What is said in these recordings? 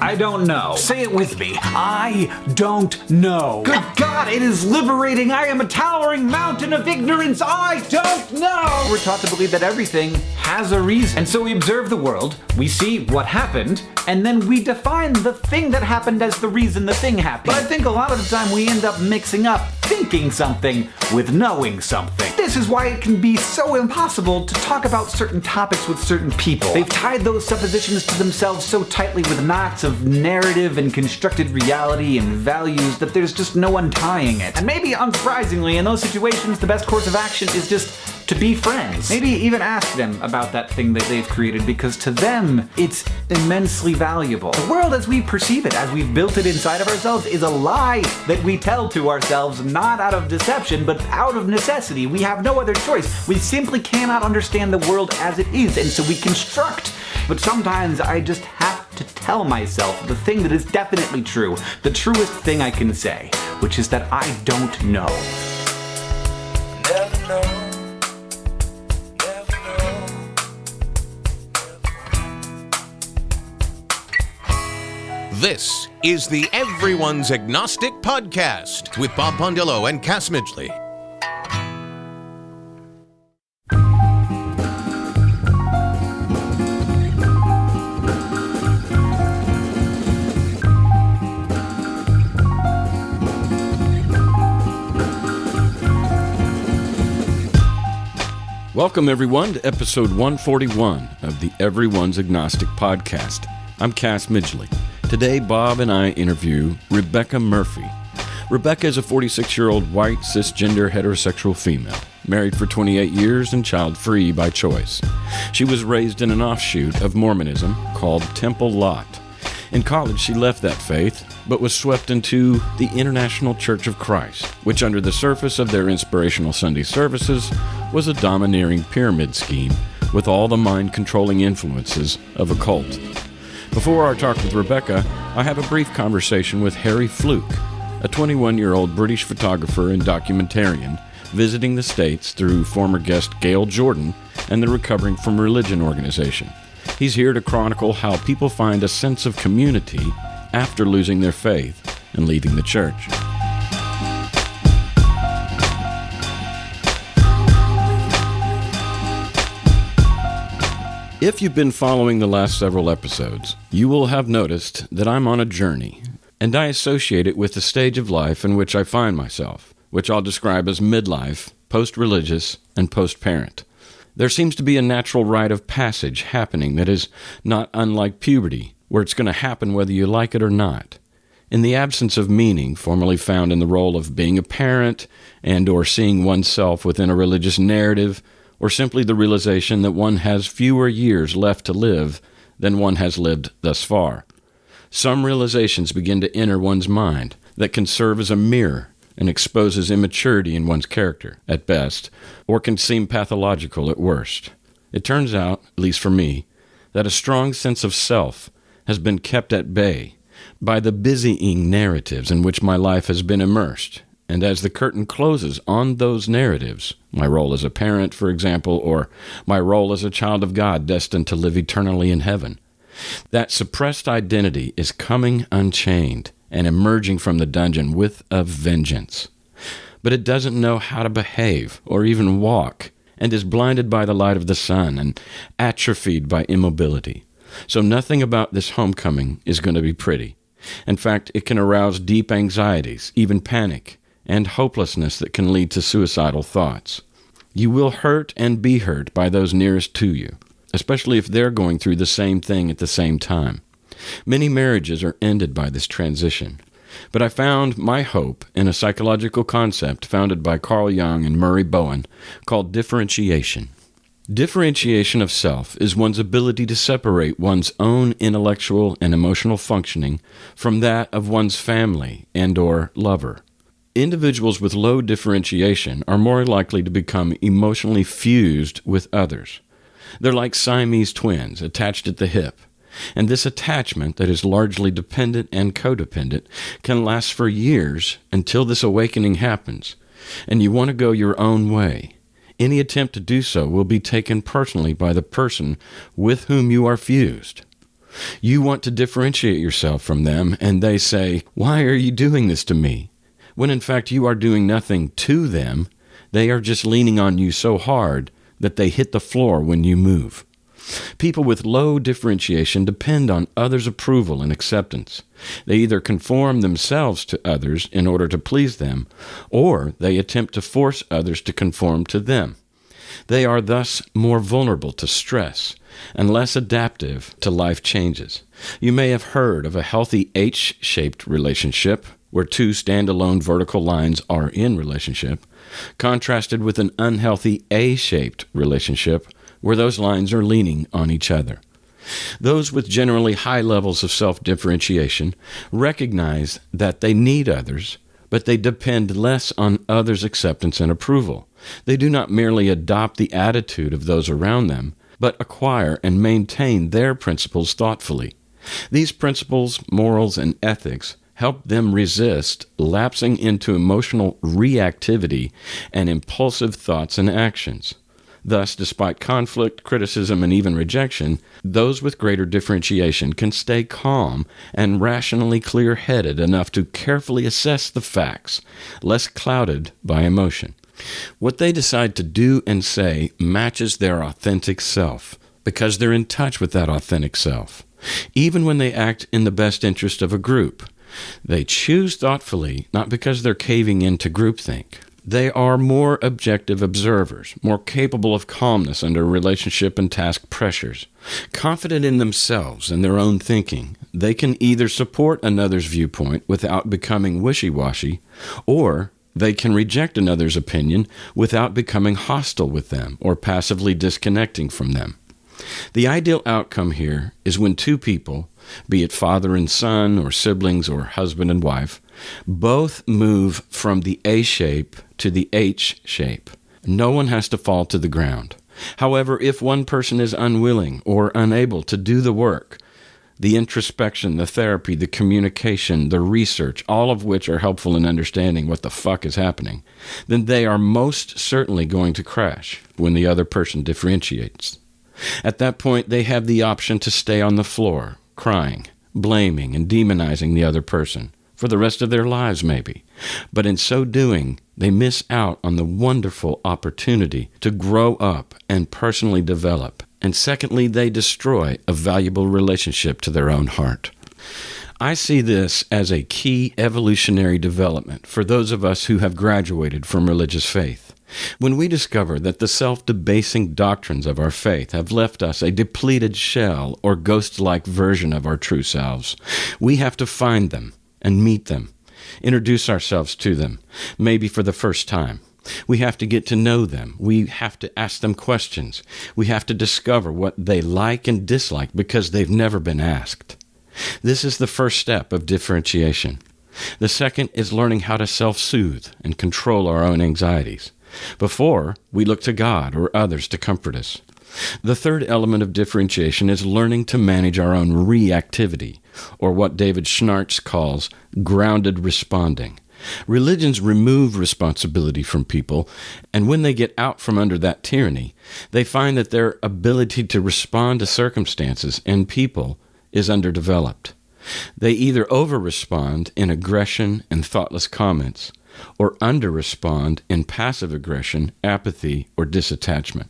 I don't know. Say it with me. I don't know. Good God, it is liberating. I am a towering mountain of ignorance. I don't know. We're taught to believe that everything has a reason. And so we observe the world, we see what happened, and then we define the thing that happened as the reason the thing happened. But I think a lot of the time we end up mixing up thinking something with knowing something. This is why it can be so impossible to talk about certain topics with certain people. They've tied those suppositions to themselves so tightly with knots of narrative and constructed reality and values that there's just no untying it. And maybe unsurprisingly, in those situations, the best course of action is just to be friends. Maybe even ask them about that thing that they've created, because to them, it's immensely valuable. The world as we perceive it, as we've built it inside of ourselves, is a lie that we tell to ourselves, not out of deception, but out of necessity. We have no other choice. We simply cannot understand the world as it is, and so we construct. But sometimes I just have to tell myself the thing that is definitely true, the truest thing I can say, which is that I don't know. Never know. This is the Everyone's Agnostic Podcast with Bob Pondillo and Cass Midgley. Welcome, everyone, to episode 141 of the Everyone's Agnostic Podcast. I'm Cass Midgley. Today, Bob and I interview Rebecca Murphy. Rebecca is a 46-year-old white, cisgender, heterosexual female, married for 28 years and child-free by choice. She was raised in an offshoot of Mormonism called Temple Lot. In college, she left that faith, but was swept into the International Church of Christ, which under the surface of their inspirational Sunday services was a domineering pyramid scheme with all the mind-controlling influences of a cult. Before our talk with Rebecca, I have a brief conversation with Harry Flook, a 21-year-old British photographer and documentarian visiting the States through former guest Gayle Jordan and the Recovering from Religion organization. He's here to chronicle how people find a sense of community after losing their faith and leaving the church. If you've been following the last several episodes, you will have noticed that I'm on a journey, and I associate it with the stage of life in which I find myself, which I'll describe as midlife, post-religious, and post-parent. There seems to be a natural rite of passage happening that is not unlike puberty, where it's going to happen whether you like it or not. In the absence of meaning formerly found in the role of being a parent and or seeing oneself within a religious narrative, or simply the realization that one has fewer years left to live than one has lived thus far. Some realizations begin to enter one's mind that can serve as a mirror and exposes immaturity in one's character, at best, or can seem pathological at worst. It turns out, at least for me, that a strong sense of self has been kept at bay by the busying narratives in which my life has been immersed. And as the curtain closes on those narratives, my role as a parent, for example, or my role as a child of God destined to live eternally in heaven, that suppressed identity is coming unchained and emerging from the dungeon with a vengeance. But it doesn't know how to behave or even walk, and is blinded by the light of the sun and atrophied by immobility. So nothing about this homecoming is going to be pretty. In fact, it can arouse deep anxieties, even panic, and hopelessness that can lead to suicidal thoughts. You will hurt and be hurt by those nearest to you, especially if they're going through the same thing at the same time. Many marriages are ended by this transition, but I found my hope in a psychological concept founded by Carl Jung and Murray Bowen called differentiation. Differentiation of self is one's ability to separate one's own intellectual and emotional functioning from that of one's family and/or lover. Individuals with low differentiation are more likely to become emotionally fused with others. They're like Siamese twins attached at the hip, and this attachment that is largely dependent and codependent can last for years until this awakening happens, and you want to go your own way. Any attempt to do so will be taken personally by the person with whom you are fused. You want to differentiate yourself from them, and they say, "Why are you doing this to me?" When in fact you are doing nothing to them. They are just leaning on you so hard that they hit the floor when you move. People with low differentiation depend on others' approval and acceptance. They either conform themselves to others in order to please them, or they attempt to force others to conform to them. They are thus more vulnerable to stress and less adaptive to life changes. You may have heard of a healthy H-shaped relationship, where two standalone vertical lines are in relationship, contrasted with an unhealthy A-shaped relationship, where those lines are leaning on each other. Those with generally high levels of self-differentiation recognize that they need others, but they depend less on others' acceptance and approval. They do not merely adopt the attitude of those around them, but acquire and maintain their principles thoughtfully. These principles, morals, and ethics help them resist lapsing into emotional reactivity and impulsive thoughts and actions. Thus, despite conflict, criticism, and even rejection, those with greater differentiation can stay calm and rationally clear-headed enough to carefully assess the facts, less clouded by emotion. What they decide to do and say matches their authentic self, because they're in touch with that authentic self. Even when they act in the best interest of a group, they choose thoughtfully, not because they're caving into groupthink. They are more objective observers, more capable of calmness under relationship and task pressures. Confident in themselves and their own thinking, they can either support another's viewpoint without becoming wishy-washy, or they can reject another's opinion without becoming hostile with them or passively disconnecting from them. The ideal outcome here is when two people, be it father and son or siblings or husband and wife, both move from the A shape to the H shape. No one has to fall to the ground. However, if one person is unwilling or unable to do the work, the introspection, the therapy, the communication, the research, all of which are helpful in understanding what the fuck is happening, then they are most certainly going to crash when the other person differentiates. At that point, they have the option to stay on the floor, crying, blaming, and demonizing the other person, for the rest of their lives maybe. But in so doing, they miss out on the wonderful opportunity to grow up and personally develop. And secondly, they destroy a valuable relationship to their own heart. I see this as a key evolutionary development for those of us who have graduated from religious faith. When we discover that the self-debasing doctrines of our faith have left us a depleted shell or ghost-like version of our true selves, we have to find them and meet them, introduce ourselves to them, maybe for the first time. We have to get to know them. We have to ask them questions. We have to discover what they like and dislike because they've never been asked. This is the first step of differentiation. The second is learning how to self-soothe and control our own anxieties. Before, we look to God or others to comfort us. The third element of differentiation is learning to manage our own reactivity, or what David Schnartz calls grounded responding. Religions remove responsibility from people, and when they get out from under that tyranny, they find that their ability to respond to circumstances and people is underdeveloped. They either over-respond in aggression and thoughtless comments, or under-respond in passive aggression, apathy, or disattachment.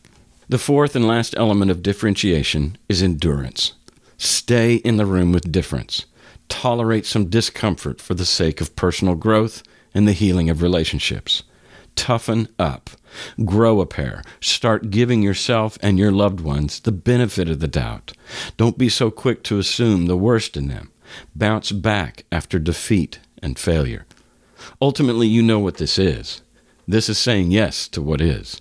The fourth and last element of differentiation is endurance. Stay in the room with difference. Tolerate some discomfort for the sake of personal growth and the healing of relationships. Toughen up. Grow a pair. Start giving yourself and your loved ones the benefit of the doubt. Don't be so quick to assume the worst in them. Bounce back after defeat and failure. Ultimately, you know what this is. This is saying yes to what is.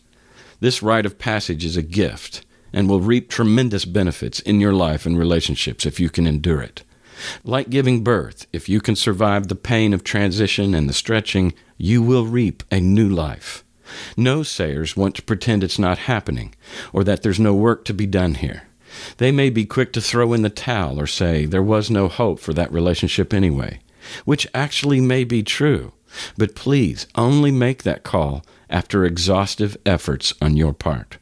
This rite of passage is a gift and will reap tremendous benefits in your life and relationships if you can endure it. Like giving birth, if you can survive the pain of transition and the stretching, you will reap a new life. No sayers want to pretend it's not happening or that there's no work to be done here. They may be quick to throw in the towel or say there was no hope for that relationship anyway, which actually may be true. But please only make that call after exhaustive efforts on your part.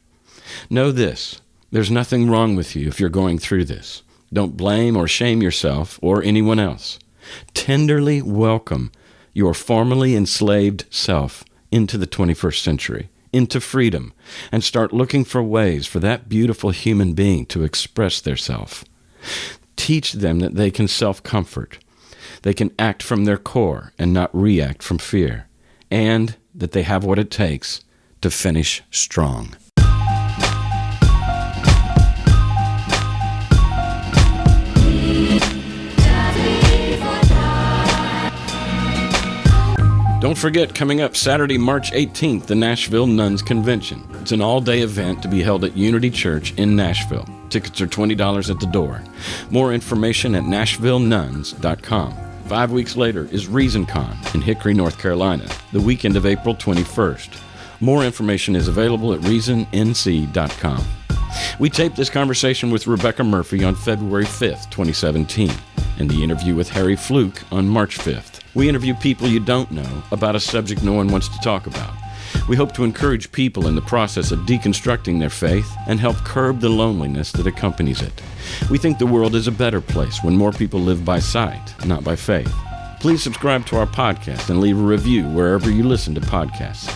Know this, there's nothing wrong with you if you're going through this. Don't blame or shame yourself or anyone else. Tenderly welcome your formerly enslaved self into the 21st century, into freedom, and start looking for ways for that beautiful human being to express their self. Teach them that they can self-comfort. They can act from their core and not react from fear, and that they have what it takes to finish strong. Don't forget, coming up Saturday, March 18th, the Nashville Nuns Convention. It's an all-day event to be held at Unity Church in Nashville. Tickets are $20 at the door. More information at nashvillenuns.com. 5 weeks later is ReasonCon in Hickory, North Carolina, the weekend of April 21st. More information is available at reasonnc.com. We taped this conversation with Rebecca Murphy on February 5th, 2017, and the interview with Harry Flook on March 5th. We interview people you don't know about a subject no one wants to talk about. We hope to encourage people in the process of deconstructing their faith and help curb the loneliness that accompanies it. We think the world is a better place when more people live by sight, not by faith. Please subscribe to our podcast and leave a review wherever you listen to podcasts.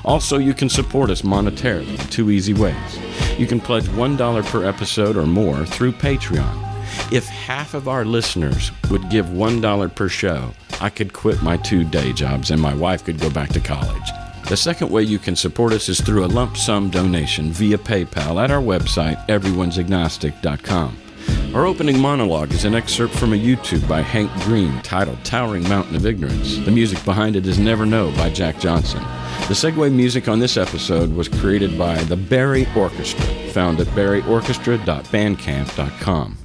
Also, you can support us monetarily in 2 easy ways. You can pledge $1 per episode or more through Patreon. If half of our listeners would give $1 per show, I could quit my 2 day jobs and my wife could go back to college. The second way you can support us is through a lump sum donation via PayPal at our website, everyone'sagnostic.com. Our opening monologue is an excerpt from a YouTube by Hank Green titled Towering Mountain of Ignorance. The music behind it is Never Know by Jack Johnson. The segue music on this episode was created by the Barry Orchestra, found at barryorchestra.bandcamp.com.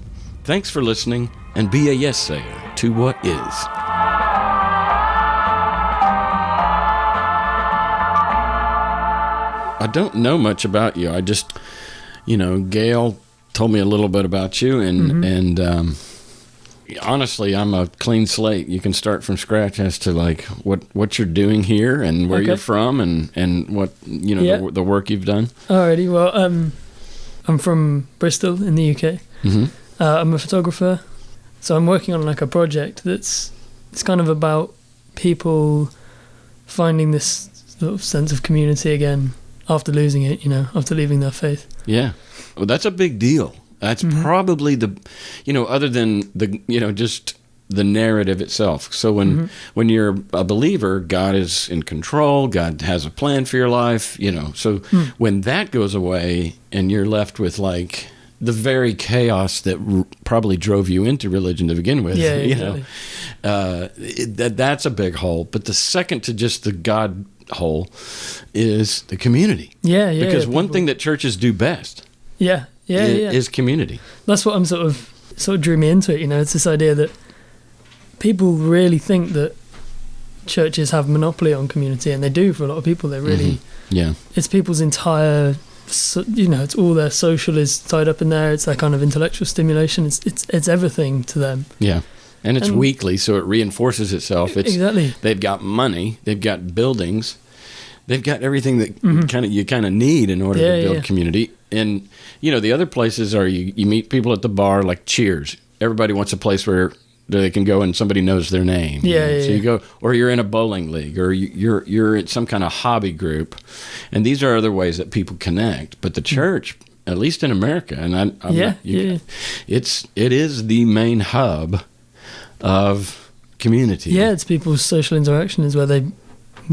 Thanks for listening, and be a yes-sayer to what is. I don't know much about you. I just, Gayle told me a little bit about you, and honestly, I'm a clean slate. You can start from scratch as to like what you're doing here and where you're from and what the work you've done. Alrighty, well, I'm from Bristol in the UK. Mm-hmm. I'm a photographer, so I'm working on like a project it's kind of about people finding this sort of sense of community again after losing it, after leaving their faith. Yeah. Well, that's a big deal. That's probably the, other than the, just the narrative itself. So when you're a believer, God is in control. God has a plan for your life, So when that goes away and you're left with like the very chaos that probably drove you into religion to begin with, that's a big hole. But the second to just the God hole is the community. Because one thing that churches do best is community. That's what I'm sort of drew me into it. It's this idea that people really think that churches have monopoly on community, and they do for a lot of people. They really, it's people's entire, it's all their social is tied up in there. It's their kind of intellectual stimulation. It's everything to them. Yeah. And it's weekly, so it reinforces itself. Exactly. They've got money, they've got buildings, they've got everything that you kind of need in order to build community. And the other places are you meet people at the bar, like Cheers. Everybody wants a place where they can go and somebody knows their name. So you go, or you're in a bowling league, or you're in some kind of hobby group, and these are other ways that people connect. But the church, at least in America, and it is the main hub of community. Yeah, it's people's social interaction is where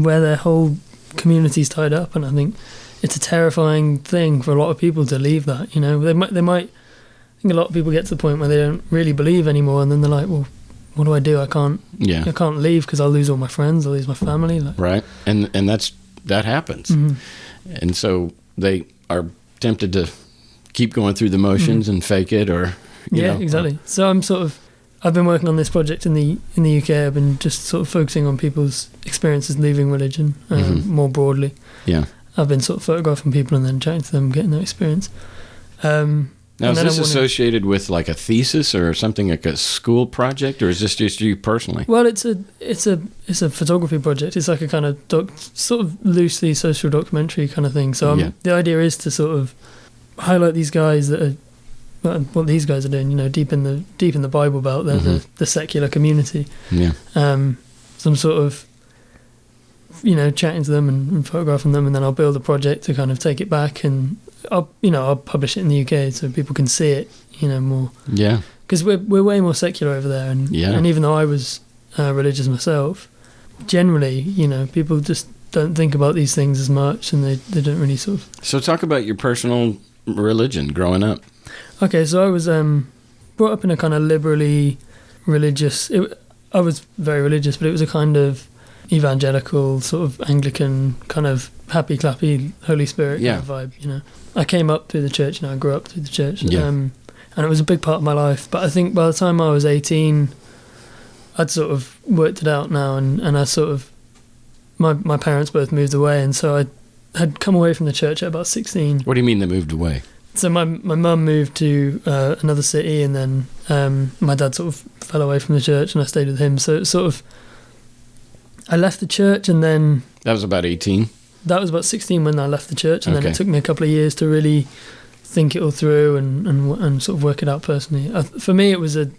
their whole community's tied up, and I think it's a terrifying thing for a lot of people to leave that. They might. I think a lot of people get to the point where they don't really believe anymore, and then they're like, "Well, what do I do? I can't leave because I'll lose all my friends, I'll lose my family." Right, and that happens, and so they are tempted to keep going through the motions and fake it, or exactly. So I've been working on this project in the UK. I've been just sort of focusing on people's experiences leaving religion more broadly. Yeah, I've been sort of photographing people and then chatting to them, getting their experience. Now, is this associated with like a thesis or something like a school project, or is this just you personally? Well, it's a photography project. It's like a kind of sort of loosely social documentary kind of thing. So the idea is to sort of highlight these guys that are what these guys are doing, deep in the Bible Belt, they're the secular community. Yeah. So I'm sort of, chatting to them and photographing them, and then I'll build a project to kind of take it back, and I'll publish it in the UK so people can see it, more. Yeah. Because we're way more secular over there, and even though I was religious myself, generally, people just don't think about these things as much, and they don't really sort of. So talk about your personal religion growing up. Okay, so I was brought up in a kind of liberally religious. I was very religious, but it was a kind of evangelical, sort of Anglican, kind of happy clappy Holy Spirit kind of vibe. I came up through the church, I grew up through the church, and it was a big part of my life. But I think by the time I was 18, I'd sort of worked it out now, and I sort of my parents both moved away, and so I had come away from the church at about 16. What do you mean they moved away? So my mum moved to another city, and then my dad sort of fell away from the church, and I stayed with him. So it sort of, I left the church, and then... That was about 18? That was about 16 when I left the church, and then it took me a couple of years to really think it all through and sort of work it out personally. For me, it was a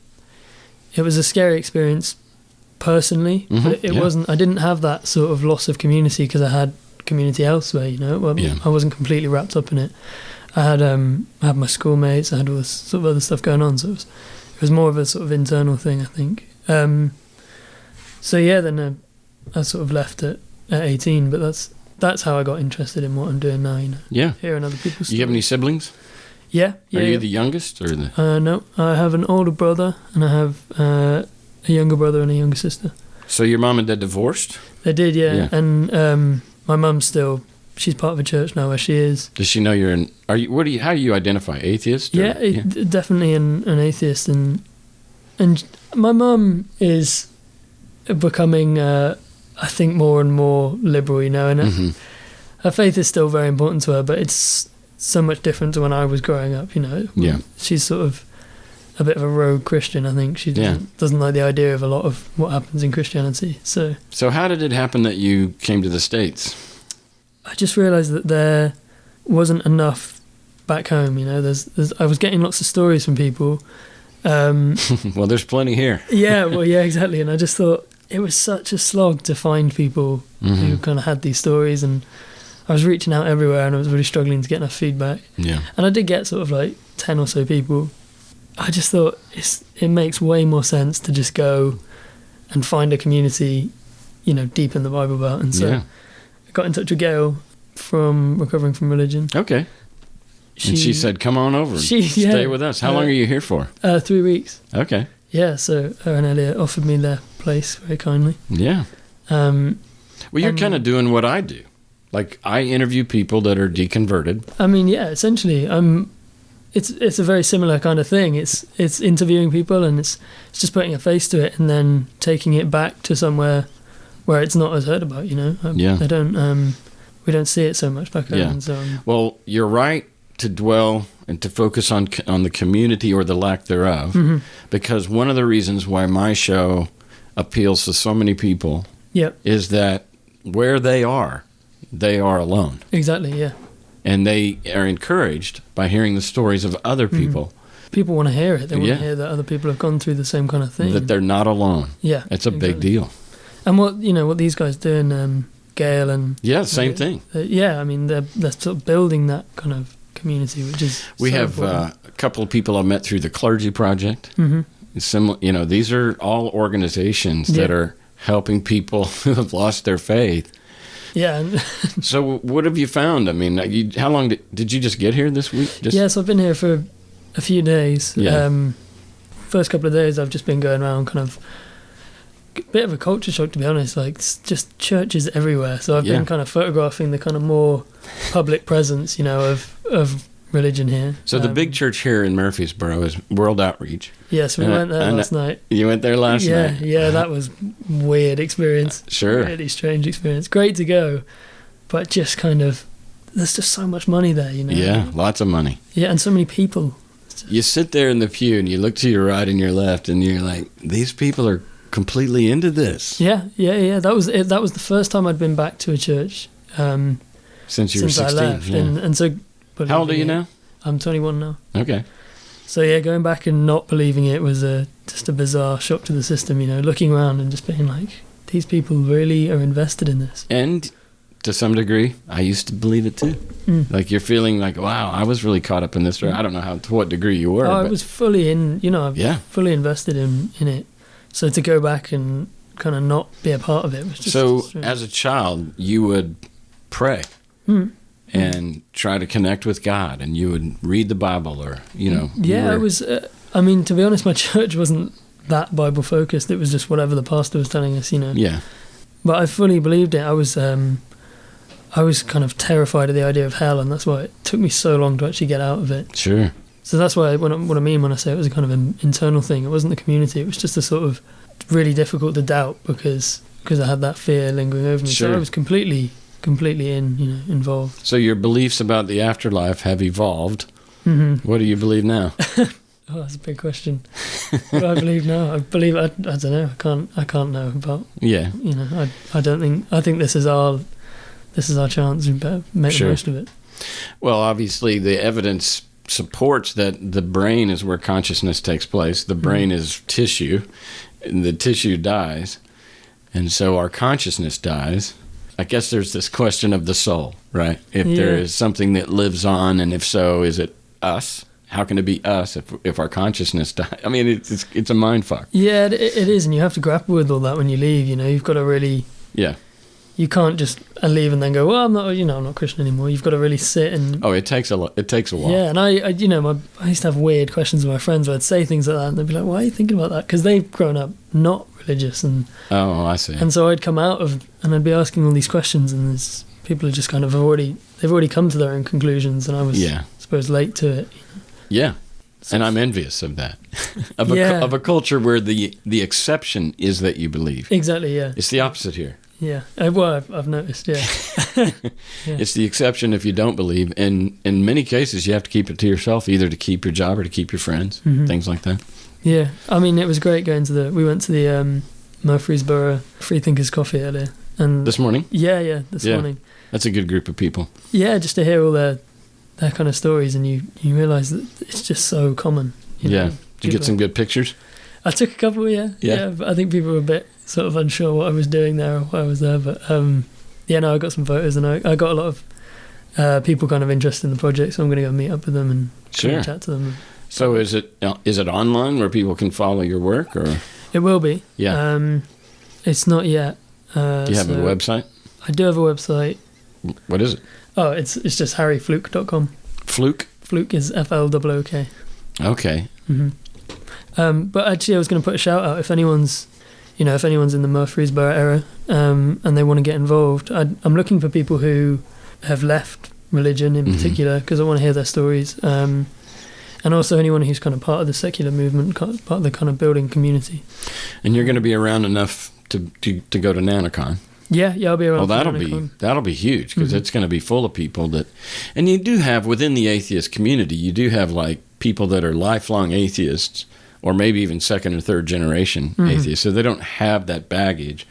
scary experience personally, but it wasn't... I didn't have that sort of loss of community because I had community elsewhere, I wasn't completely wrapped up in it. I had my schoolmates, I had all this sort of other stuff going on, so it was more of a sort of internal thing, I think. Then I sort of left at 18, but that's how I got interested in what I'm doing now, Yeah. Hearing other people's stories. Do you have any siblings? Yeah. Are you the youngest or the? No, I have an older brother, and I have a younger brother and a younger sister. So your mom and dad divorced? They did, yeah. And my mum's still. She's part of a church now where she is. Does she know you're an... How do you identify? Atheist? Or, definitely an atheist. And my mum is becoming, I think, more and more liberal, and her faith is still very important to her, but it's so much different to when I was growing up, Yeah. She's sort of a bit of a rogue Christian, I think. She doesn't like the idea of a lot of what happens in Christianity. So how did it happen that you came to the States? I just realised that there wasn't enough back home, I was getting lots of stories from people. Well, there's plenty here. Exactly. And I just thought it was such a slog to find people who kind of had these stories, and I was reaching out everywhere, and I was really struggling to get enough feedback. Yeah. And I did get sort of like 10 or so people. I just thought it makes way more sense to just go and find a community, deep in the Bible Belt. And so I got in touch with Gayle from Recovering from Religion. Okay. And she said, come on over and stay with us. How long are you here for? 3 weeks. Okay. Yeah, so her and Elliot offered me their place very kindly. Yeah. Well, you're kind of doing what I do. Like, I interview people that are deconverted. I mean, yeah, essentially, it's a very similar kind of thing. It's interviewing people, and it's just putting a face to it, and then taking it back to somewhere where it's not as heard about. They don't. We don't see it so much back home. Yeah. And so, well, you're right to dwell and to focus on the community or the lack thereof, because one of the reasons why my show appeals to so many people is that where they are alone. Exactly, yeah. And they are encouraged by hearing the stories of other people. People want to hear it. They want to hear that other people have gone through the same kind of thing. That they're not alone. Yeah. It's a big deal. And what these guys doing, Gayle and... Yeah, same thing. I mean, they're sort of building that kind of community, which is We so have important. a couple of people I met through the Clergy Project. Similar, these are all organizations that are helping people who have lost their faith. Yeah. And so what have you found? I mean, how long did you just get here this week? Yes, I've been here for a few days. Yeah. First couple of days I've just been going around, kind of a bit of a culture shock, to be honest, like just churches everywhere. So I've been kind of photographing the kind of more public presence, of religion here. So the big church here in Murfreesboro is World Outreach. Yes, we went there last night. You went there last night? Yeah, that was weird experience. Sure. Really strange experience. Great to go, but just kind of, there's just so much money there, Yeah, lots of money. Yeah, and so many people. You sit there in the pew and you look to your right and your left and you're like, these people are completely into this. Yeah. That was it. That was the first time I'd been back to a church. Since you were 16. I left. Yeah. And so... How old are you now? I'm 21 now. Okay. So yeah, going back and not believing it was just a bizarre shock to the system, you know, looking around and just being like, these people really are invested in this. And to some degree, I used to believe it too. Like you're feeling like, wow, I was really caught up in this. I don't know to what degree you were. I was fully in, you know, fully invested in it. So to go back and kind of not be a part of it was just... So as a child, you would pray and try to connect with God, and you would read the Bible, or, you know... Yeah, it was... I mean, to be honest, my church wasn't that Bible-focused. It was just whatever the pastor was telling us, you know. Yeah. But I fully believed it. I was kind of terrified of the idea of hell, and that's why it took me so long to actually get out of it. Sure. So that's why what I mean when I say it was a kind of an internal thing. It wasn't the community. It was just a sort of really difficult to doubt because I had that fear lingering over me. Sure. So I was completely involved. So your beliefs about the afterlife have evolved. Mm-hmm. What do you believe now? Oh, that's a big question. What do I believe now? I don't know. I can't know about. Yeah. You know, I think this is our chance. We better make the most of it. Well, obviously the evidence supports that the brain is where consciousness takes place. The brain is tissue, and the tissue dies, and so our consciousness dies. I guess there's this question of the soul, right? If there is something that lives on, and if so, is it us? How can it be us if our consciousness dies? I mean, it's a mind fuck. Yeah, it is, and you have to grapple with all that when you leave. You know, you've got to really. Yeah. You can't just leave and then go, well, I'm not Christian anymore. You've got to really sit and... Oh, it takes a while. Yeah, and I used to have weird questions with my friends where I'd say things like that, and they'd be like, why are you thinking about that? Because they've grown up not religious. Oh, I see. And so I'd come out of, and I'd be asking all these questions, and people are just kind of they've already come to their own conclusions, and I was, I suppose, late to it. Yeah, and I'm envious of that. of a culture where the exception is that you believe. Exactly, yeah. It's the opposite here. Yeah, well, I've noticed, yeah. It's the exception if you don't believe. And in many cases, you have to keep it to yourself, either to keep your job or to keep your friends, things like that. Yeah, I mean, it was great going we went to the Murfreesboro Freethinkers Coffee earlier. And this morning? Yeah, this morning. That's a good group of people. Yeah, just to hear all their kind of stories, and you realise that it's just so common. You know? Did you get some good pictures? I took a couple, yeah. But I think people were a bit sort of unsure what I was doing there or why I was there. But I got some photos, and I got a lot of people kind of interested in the project, so I'm going to go meet up with them and chat to them. So is it online where people can follow your work, or? It will be. Yeah. It's not yet. Do you have a website? I do have a website. What is it? Oh, it's just harryflook.com. Fluke? Fluke is FLOOK. Okay. Mm-hmm. But actually, I was going to put a shout out if anyone's in the Murfreesboro area and they want to get involved. I'm looking for people who have left religion in particular, because I want to hear their stories. And also anyone who's kind of part of the secular movement, part of the kind of building community. And you're going to be around enough to go to NanoCon. Yeah, I'll be around. Well, that'll be huge, because it's going to be full of people that, and you do have within the atheist community, you do have like people that are lifelong atheists, or maybe even second or third generation atheists, so they don't have that baggage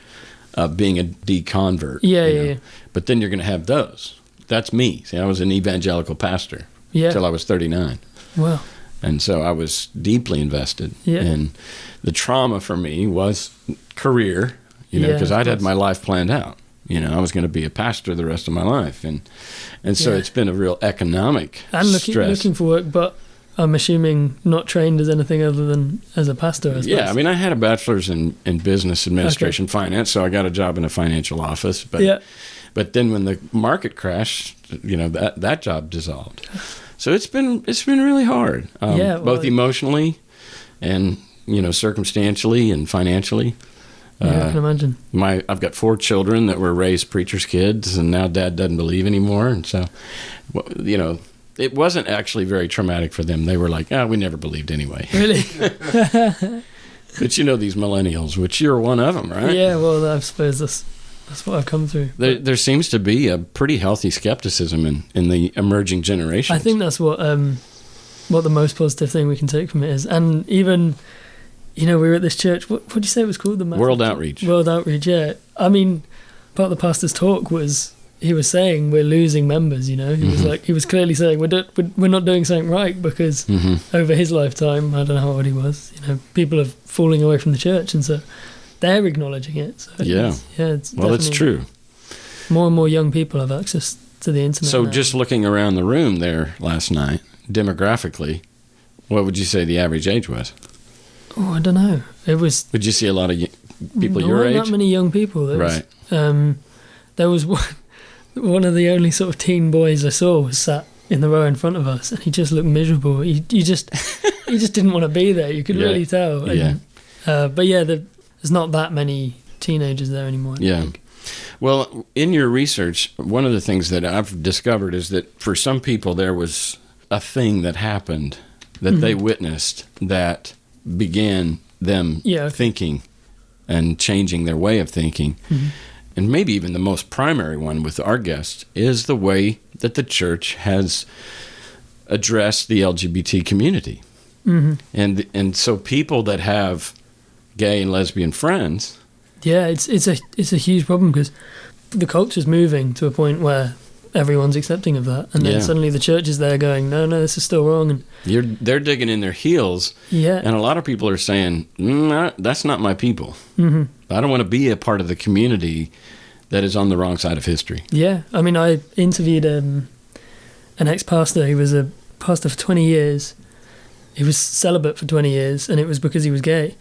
of being a deconvert. Yeah. But then you're going to have those. That's me. See, I was an evangelical pastor until I was 39. Wow. And so I was deeply invested. Yeah. And the trauma for me was career. Because I'd had my life planned out. I was going to be a pastor the rest of my life, and so it's been a real economic stress. Looking for work, but I'm assuming not trained as anything other than as a pastor. I suppose. Yeah, I mean, I had a bachelor's in business administration, finance, so I got a job in a financial office. But then when the market crashed, that job dissolved. So it's been really hard, both emotionally and circumstantially and financially. Yeah, I can imagine. I've got 4 children that were raised preachers' kids, and now Dad doesn't believe anymore. And so, it wasn't actually very traumatic for them. They were like, we never believed anyway. Really? But these millennials, which you're one of them, right? Yeah, well, I suppose that's what I've come through. There seems to be a pretty healthy skepticism in the emerging generations. I think that's what the most positive thing we can take from it is. And even... we were at this church. What did you say it was called? The World Outreach. World Outreach, yeah. I mean, part of the pastor's talk was he was saying we're losing members, you know. He was clearly saying we're not doing something right, because over his lifetime, I don't know how old he was, you know, people are falling away from the church, and so they're acknowledging it. So it's well, it's true. More and more young people have access to the internet. So now. just looking around the room there last night, demographically, what would you say the average age was? Oh, I don't know. It was. Would you see a lot of people your age? Not many young people. Right. There was one of the only sort of teen boys I saw was sat in the row in front of us, and he just looked miserable. He just didn't want to be there. You could really tell. And, but yeah, there's not that many teenagers there anymore. I think. Well, in your research, one of the things that I've discovered is that for some people there was a thing that happened that they witnessed that began them thinking and changing their way of thinking. And maybe even the most primary one with our guest is the way that the church has addressed the LGBT community. And so people that have gay and lesbian friends... Yeah, it's a huge problem, because the culture's moving to a point where everyone's accepting of that, and then suddenly the church is there going, no, this is still wrong, and they're digging in their heels, and a lot of people are saying, that's not my people. I don't want to be a part of the community that is on the wrong side of history. Yeah, I mean, I interviewed an ex-pastor. He was a pastor for 20 years. He was celibate for 20 years, and it was because he was gay.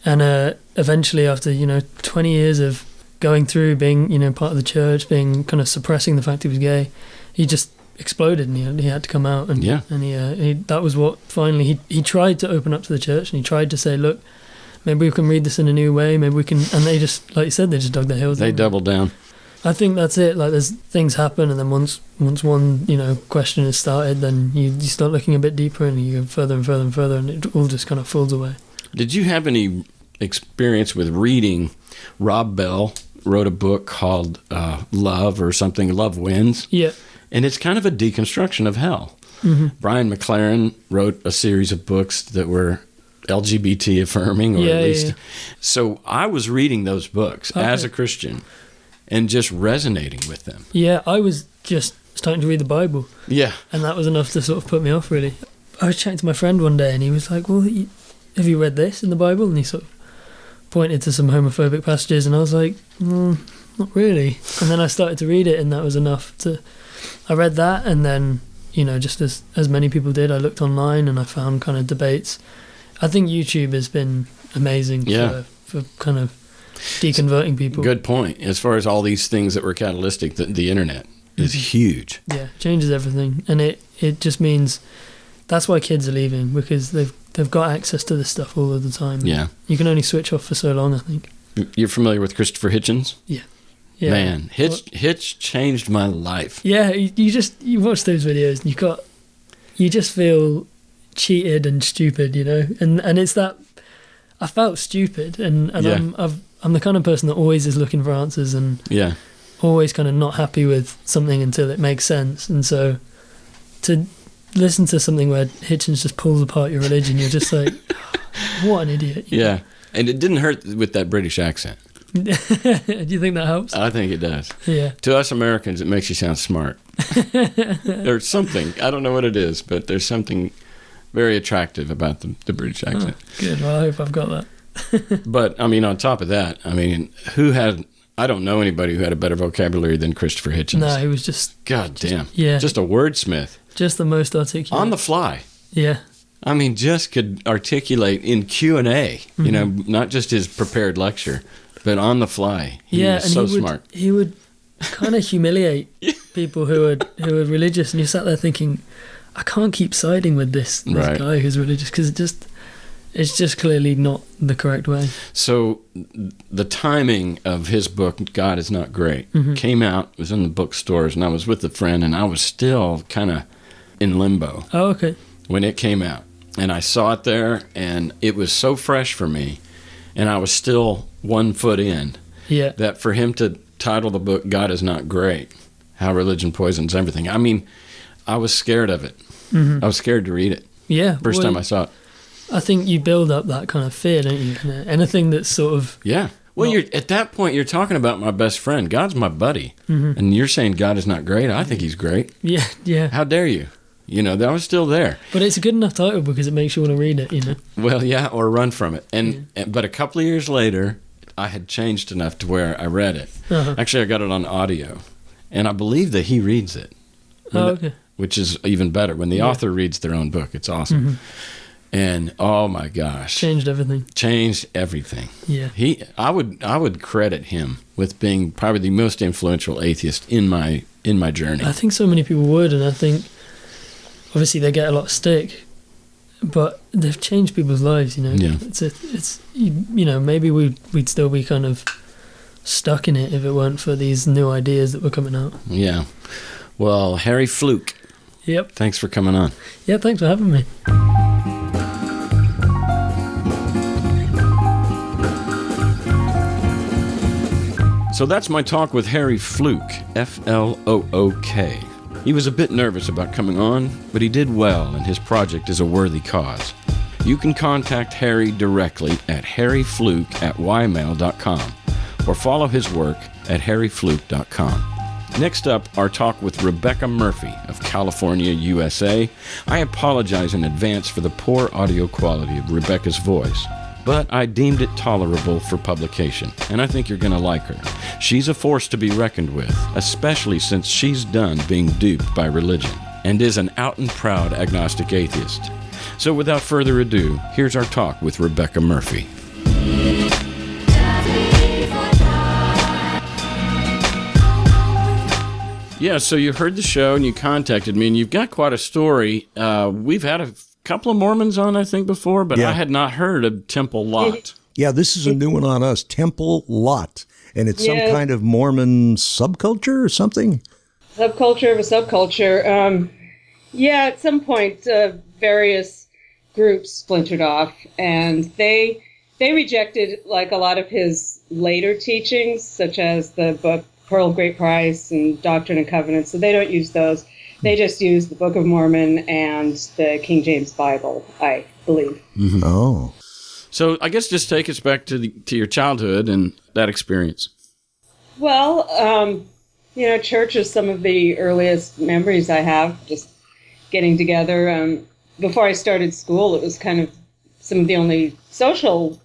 And eventually, after 20 years of going through being part of the church, being kind of suppressing the fact he was gay, he just exploded, and he had to come out. And he that was what finally he tried to open up to the church, and he tried to say, look, maybe we can read this in a new way. Maybe we can. And they just, like you said, they just dug their heels. They doubled down. I think that's it. Like, there's things happen, and then once one question is started, then you start looking a bit deeper, and you go further and further and further, and it all just kind of falls away. Did you have any experience with reading? Rob Bell wrote a book called Love or something, Love Wins. Yeah. And it's kind of a deconstruction of hell. Brian McLaren wrote a series of books that were LGBT affirming, or at least. So I was reading those books as a Christian and just resonating with them. Yeah, I was just starting to read the Bible. Yeah. And that was enough to sort of put me off, really. I was chatting to my friend one day, and he was like, well, have you read this in the Bible? And he sort of pointed to some homophobic passages, and I was like, not really. And then I started to read it, and that was enough I read that, and then, just as many people did, I looked online and I found kind of debates. I think YouTube has been amazing for kind of deconverting people. Good point. As far as all these things that were catalytic, the internet is huge. Yeah, changes everything. And it just means that's why kids are leaving, because they've got access to this stuff all of the time. Yeah. You can only switch off for so long, I think. You're familiar with Christopher Hitchens? Yeah. Man, Hitch changed my life. Yeah, you watch those videos, and you just feel cheated and stupid, and it's that I felt stupid, and I'm the kind of person that always is looking for answers, and always kind of not happy with something until it makes sense. And so to listen to something where Hitchens just pulls apart your religion, you're just like, what an idiot. Yeah, and it didn't hurt with that British accent. Do you think that helps? I think it does. Yeah. To us Americans, it makes you sound smart. There's something, I don't know what it is, but there's something very attractive about the British accent. Oh, good. Well, I hope I've got that. But, on top of that, I don't know anybody who had a better vocabulary than Christopher Hitchens. No, he was just... God damn. Yeah. Just a wordsmith. Just the most articulate. On the fly. Yeah. Just could articulate in Q&A, not just his prepared lecture, but on the fly. He was so smart. He would kind of humiliate people who are religious, and you sat there thinking, I can't keep siding with this guy who's religious, because it's just clearly not the correct way. So the timing of his book, God Is Not Great, came out, was in the bookstores, and I was with a friend, and I was still kind of in limbo. Oh, okay. When it came out. And I saw it there, and it was so fresh for me, and I was still 1 foot in. Yeah. That for him to title the book, God Is Not Great, How Religion Poisons Everything. I was scared of it. I was scared to read it. Yeah. First time I saw it. I think you build up that kind of fear, don't you? Anything that's sort of... Yeah. Well, you're at that point, you're talking about my best friend. God's my buddy. And you're saying God is not great. I think he's great. Yeah. How dare you? You know, that was still there. But it's a good enough title because it makes you want to read it, you know? Well, yeah, or run from it. But a couple of years later, I had changed enough to where I read it. Actually, I got it on audio. And I believe that he reads it. Okay. Which is even better. When the author reads their own book, it's awesome. And oh my gosh, changed everything. Yeah, I would credit him with being probably the most influential atheist in my journey. I think so many people would, and I think obviously they get a lot of stick, but they've changed people's lives. You know, it's you know, maybe we'd still be kind of stuck in it if it weren't for these new ideas that were coming out. Yeah. Well, Harry Flook. Yep. Thanks for coming on. Yeah, thanks for having me. So that's my talk with Harry Flook, F-L-O-O-K. He was a bit nervous about coming on, but he did well, and his project is a worthy cause. You can contact Harry directly at harryfluke@ymail.com or follow his work at harryfluke.com. Next up, our talk with Rebecca Murphy of California, USA. I apologize in advance for the poor audio quality of Rebecca's voice, but I deemed it tolerable for publication, and I think you're going to like her. She's a force to be reckoned with, especially since she's done being duped by religion, and is an out and proud agnostic atheist. So without further ado, here's our talk with Rebecca Murphy. Yeah, so you heard the show and you contacted me, and you've got quite a story. We've had a couple of Mormons on, I think, before, but I had not heard of Temple Lot. Yeah, this is a new one on us, Temple Lot. And it's some kind of Mormon subculture or something? Subculture of a subculture. At some point, various groups splintered off, and they rejected, like, a lot of his later teachings, such as the book Pearl of Great Price and Doctrine and Covenants. So they don't use those. They just use the Book of Mormon and the King James Bible, I believe. Mm-hmm. Oh. So I guess just take us back to your childhood and that experience. Well, church is some of the earliest memories I have, just getting together. Before I started school, it was kind of some of the only social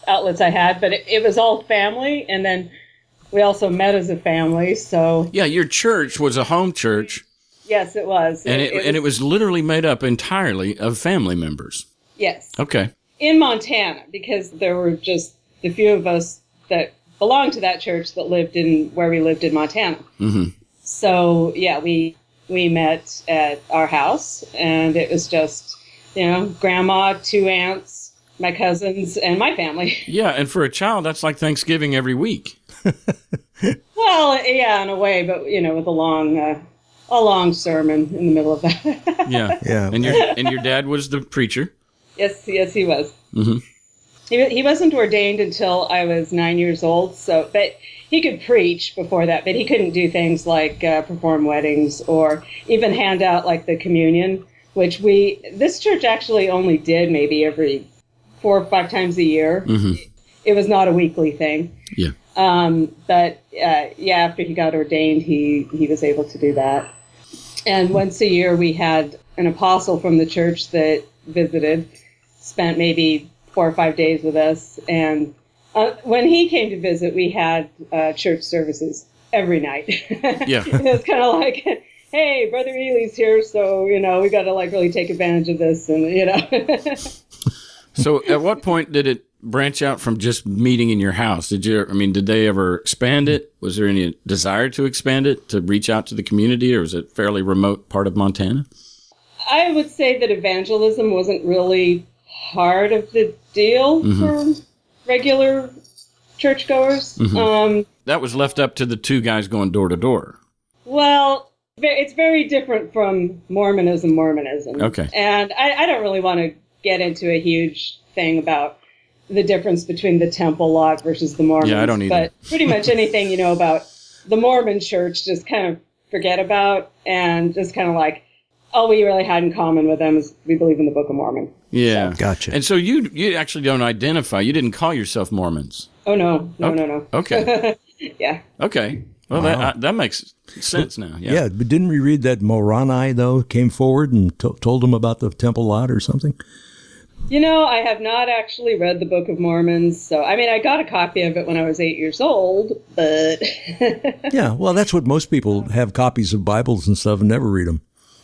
outlets I had, but it was all family, and then we also met as a family, so... Yeah, your church was a home church. Yes, it was. And it was literally made up entirely of family members. Yes. Okay. In Montana, because there were just the few of us that belonged to that church that lived where we lived in Montana. Mm-hmm. So, we met at our house, and it was just, grandma, 2 aunts, my cousins, and my family. Yeah, and for a child, that's like Thanksgiving every week. Well, yeah, in a way, but, with a long sermon in the middle of that. Yeah. And your dad was the preacher? Yes, he was. Mm-hmm. He wasn't ordained until I was 9 years old, but he could preach before that, but he couldn't do things like perform weddings or even hand out like the communion, which this church actually only did maybe every 4 or 5 times a year. Mm-hmm. It was not a weekly thing. Yeah. But after he got ordained, he was able to do that. And once a year, we had an apostle from the church that visited, spent maybe 4 or 5 days with us. And when he came to visit, we had church services every night. Yeah. It was kind of like, hey, Brother Ely's here, so, we got to like really take advantage of this. And, So at what point did it branch out from just meeting in your house? Did they ever expand it? Was there any desire to expand it, to reach out to the community, or was it a fairly remote part of Montana? I would say that evangelism wasn't really part of the deal for regular churchgoers. Mm-hmm. That was left up to the 2 guys going door to door. Well, it's very different from Mormonism. Okay. And I don't really want to get into a huge thing about the difference between the Temple Lot versus the Mormons. Yeah, I don't either. But pretty much anything about the Mormon church, just kind of forget about, and just kind of like, all we really had in common with them is we believe in the Book of Mormon. Yeah. So. Gotcha. And so you actually don't identify, you didn't call yourself Mormons. Oh, no. No. Okay. Yeah. Okay. Well, Wow. that makes sense now. Yeah. Yeah, but didn't we read that Moroni, though, came forward and told him about the temple lot or something? I have not actually read the Book of Mormon, so, I got a copy of it when I was 8 years old, but... Yeah, well, that's what most people have copies of Bibles and stuff and never read them.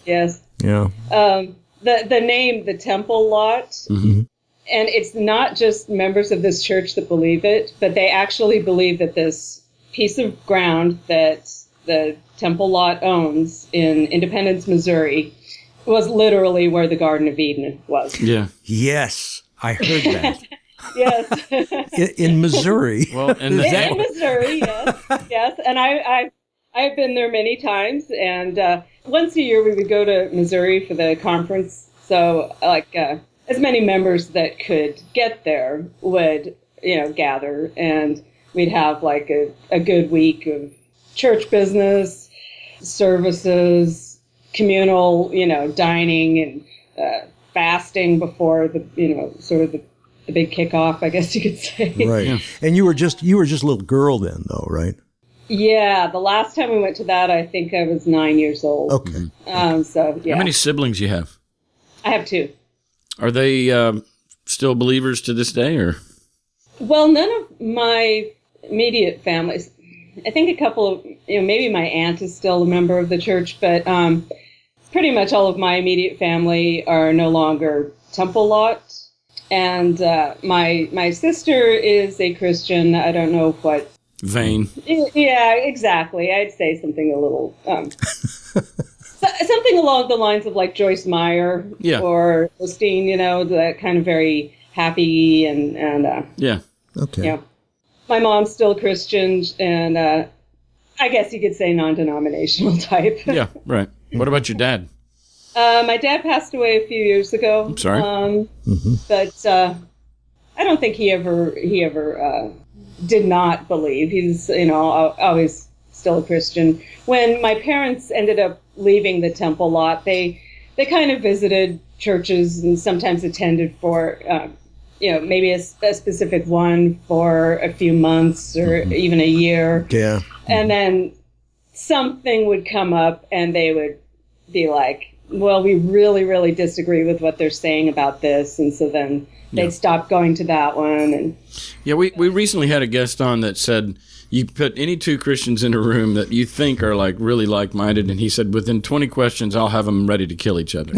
Yes. Yeah. The name, the temple lot, Mm-hmm. and it's not just members of this church that believe it, but they actually believe that this piece of ground that the temple lot owns in Independence, Missouri, was literally where the Garden of Eden was. Yeah. Yes, I heard that. Yes. in Missouri. Well, and In Missouri, yes. Yes, and I've been there many times, and once a year we would go to Missouri for the conference, so as many members that could get there would, gather, and we'd have like a good week of church business, services, communal, dining, and fasting before the, sort of the big kickoff, I guess you could say. Right. Yeah. And you were just a little girl then, though, right? Yeah, the last time we went to that, I think I was 9 years old. Okay. So, yeah. how many siblings you have? I have 2. Are they still believers to this day, or? Well, none of my immediate families. I think a couple of, maybe my aunt is still a member of the church, but pretty much all of my immediate family are no longer temple lot. And my sister is a Christian. I don't know what. Vain. Yeah, exactly. I'd say something a little, something along the lines of like Joyce Meyer or Osteen, that kind of very happy and yeah. Okay. My mom's still Christian, and I guess you could say non-denominational type. Yeah, right. What about your dad? My dad passed away a few years ago. I'm sorry. But I don't think he ever did not believe. He's, always still a Christian. When my parents ended up leaving the temple lot, they kind of visited churches and sometimes attended for, maybe a specific one for a few months or even a year. Yeah. And then something would come up and they would be like, well, we really, really disagree with what they're saying about this. And so then they'd stop going to that one. And yeah, we recently had a guest on that said you put any 2 Christians in a room that you think are like really like-minded, and he said within 20 questions I'll have them ready to kill each other.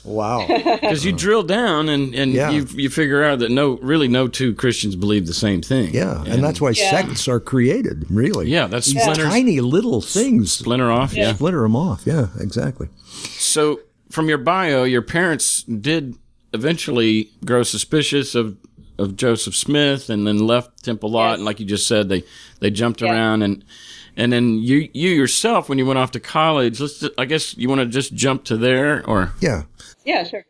Wow. Because you drill down and you figure out that no 2 Christians believe the same thing. Yeah, and that's why sects are created, really. Yeah, that's these tiny little things. Splinter off, Splinter them off, yeah, exactly. So from your bio, your parents did eventually grow suspicious of Joseph Smith and then left Temple Lot. And like you just said, they jumped around. And then you yourself, when you went off to college, I guess you want to just jump to there, or? Yeah. Yeah, sure.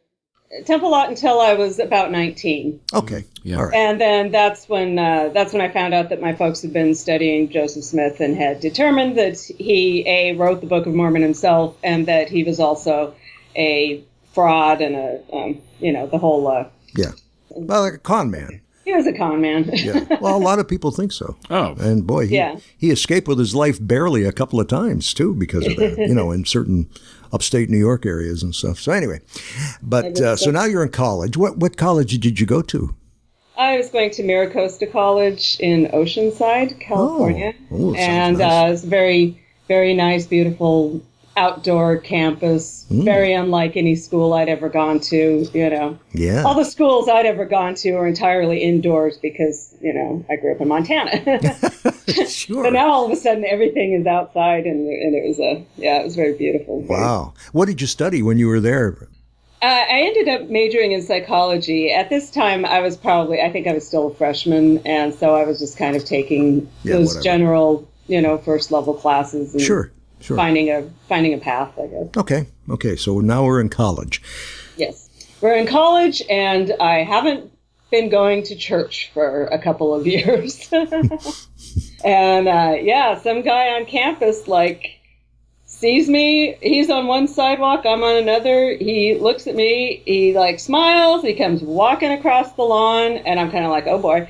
Temple Lot until I was about 19. Okay. Yeah. All right. And then that's when I found out that my folks had been studying Joseph Smith and had determined that he wrote the Book of Mormon himself, and that he was also a fraud and the whole well, like a con man. He was a con man. Yeah. Well, a lot of people think so. Oh. And boy, he escaped with his life barely a couple of times too because of that. In certain upstate New York areas and stuff. So anyway, but so now you're in college. What college did you go to? I was going to Maricosta College in Oceanside, California. And nice. it's a very, very nice, beautiful outdoor campus, very unlike any school I'd ever gone to, Yeah. All the schools I'd ever gone to are entirely indoors because, I grew up in Montana. Sure. But now all of a sudden everything is outside, and it was very beautiful. Wow. What did you study when you were there? I ended up majoring in psychology. At this time, I think I was still a freshman, and so I was just kind of taking those general, first level classes. And Sure. Finding a path, I guess. Okay. So now we're in college. Yes, we're in college, and I haven't been going to church for a couple of years. And some guy on campus sees me. He's on one sidewalk, I'm on another. He looks at me. He smiles. He comes walking across the lawn, and I'm kind of like, oh boy.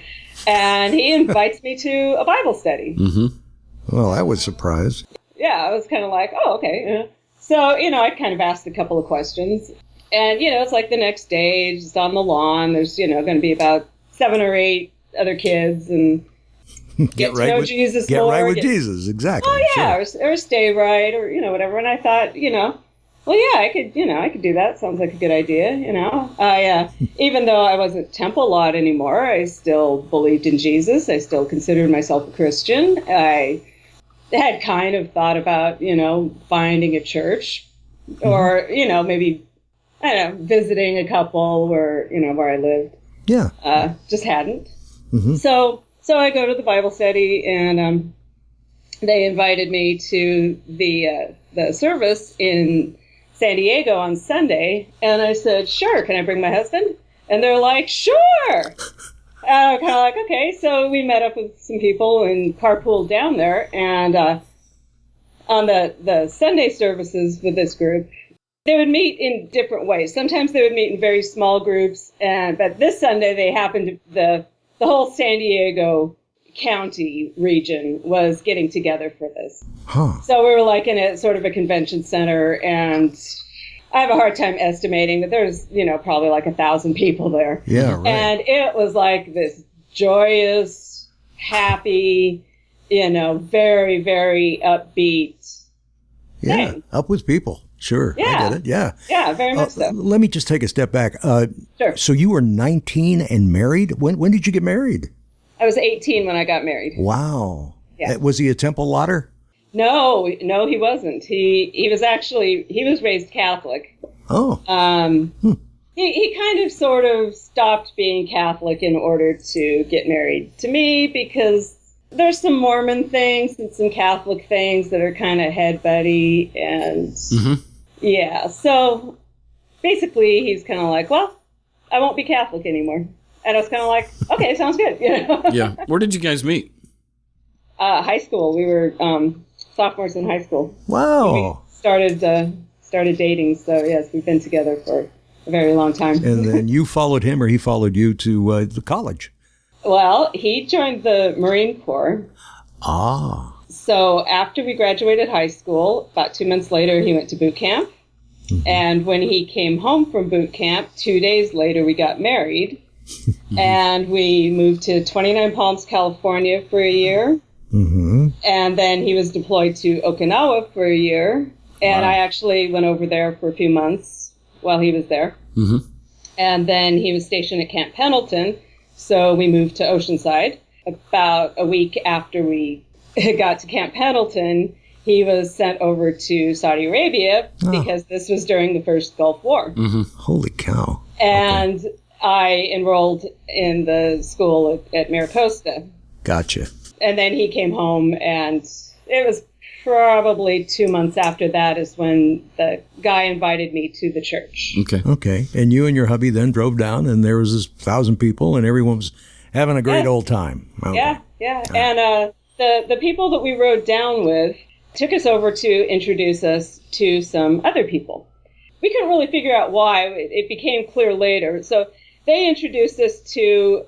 And he invites me to a Bible study. Well, I was surprised. Yeah, I was kind of like, oh, okay. Yeah. So, I kind of asked a couple of questions. And, it's like the next day, just on the lawn, there's, going to be about 7 or 8 other kids and get to know Jesus Get more. right with Jesus, exactly. Oh, yeah, sure. or stay right, or, whatever. And I thought, well, yeah, I could do that. Sounds like a good idea, I, even though I wasn't temple lawed anymore, I still believed in Jesus. I still considered myself a Christian. I had kind of thought about, finding a church or, maybe, I don't know, visiting a couple where I lived. Yeah. Just hadn't. So I go to the Bible study, and they invited me to the service in San Diego on Sunday, and I said, sure, can I bring my husband? And they're like, sure. Kind of like, okay. So we met up with some people and carpooled down there, and on the Sunday services with this group, they would meet in different ways. Sometimes they would meet in very small groups, but this Sunday they happened to, the whole San Diego County region was getting together for this. So we were like in a sort of a convention center, and I have a hard time estimating, but there's, probably like 1,000 people there. Yeah, right. And it was like this joyous, happy, very, very upbeat thing. Up with people. Sure. Yeah. I get it. Yeah. Yeah, very much so. Let me just take a step back. Sure. So you were 19 and married? When did you get married? I was 18 when I got married. Wow. Yeah. Was he a temple lotter? No, he wasn't. He was raised Catholic. Oh. He kind of sort of stopped being Catholic in order to get married to me, because there's some Mormon things and some Catholic things that are kind of head buddy, and yeah. So basically, he's kind of like, well, I won't be Catholic anymore. And I was kind of like, okay, sounds good. Yeah. Where did you guys meet? High school. We were sophomores in high school. Wow. We started dating. So yes, we've been together for a very long time. And then you followed him, or he followed you to the college? Well, he joined the Marine Corps. Ah. So after we graduated high school, about 2 months later, he went to boot camp. And when he came home from boot camp, 2 days later, we got married. And we moved to 29 Palms, California for a year. And then he was deployed to Okinawa for a year. And I actually went over there for a few months while he was there. And then he was stationed at Camp Pendleton. So we moved to Oceanside. About a week after we got to Camp Pendleton, he was sent over to Saudi Arabia because this was during the first Gulf War. Holy cow. And I enrolled in the school at Maricosta. Gotcha. And then he came home, and it was probably 2 months after that is when the guy invited me to the church. Okay. And you and your hubby then drove down, and there was this 1,000 people, and everyone was having a great old time. Okay. Yeah. And the people that we rode down with took us over to introduce us to some other people. We couldn't really figure out why. It became clear later. So they introduced us to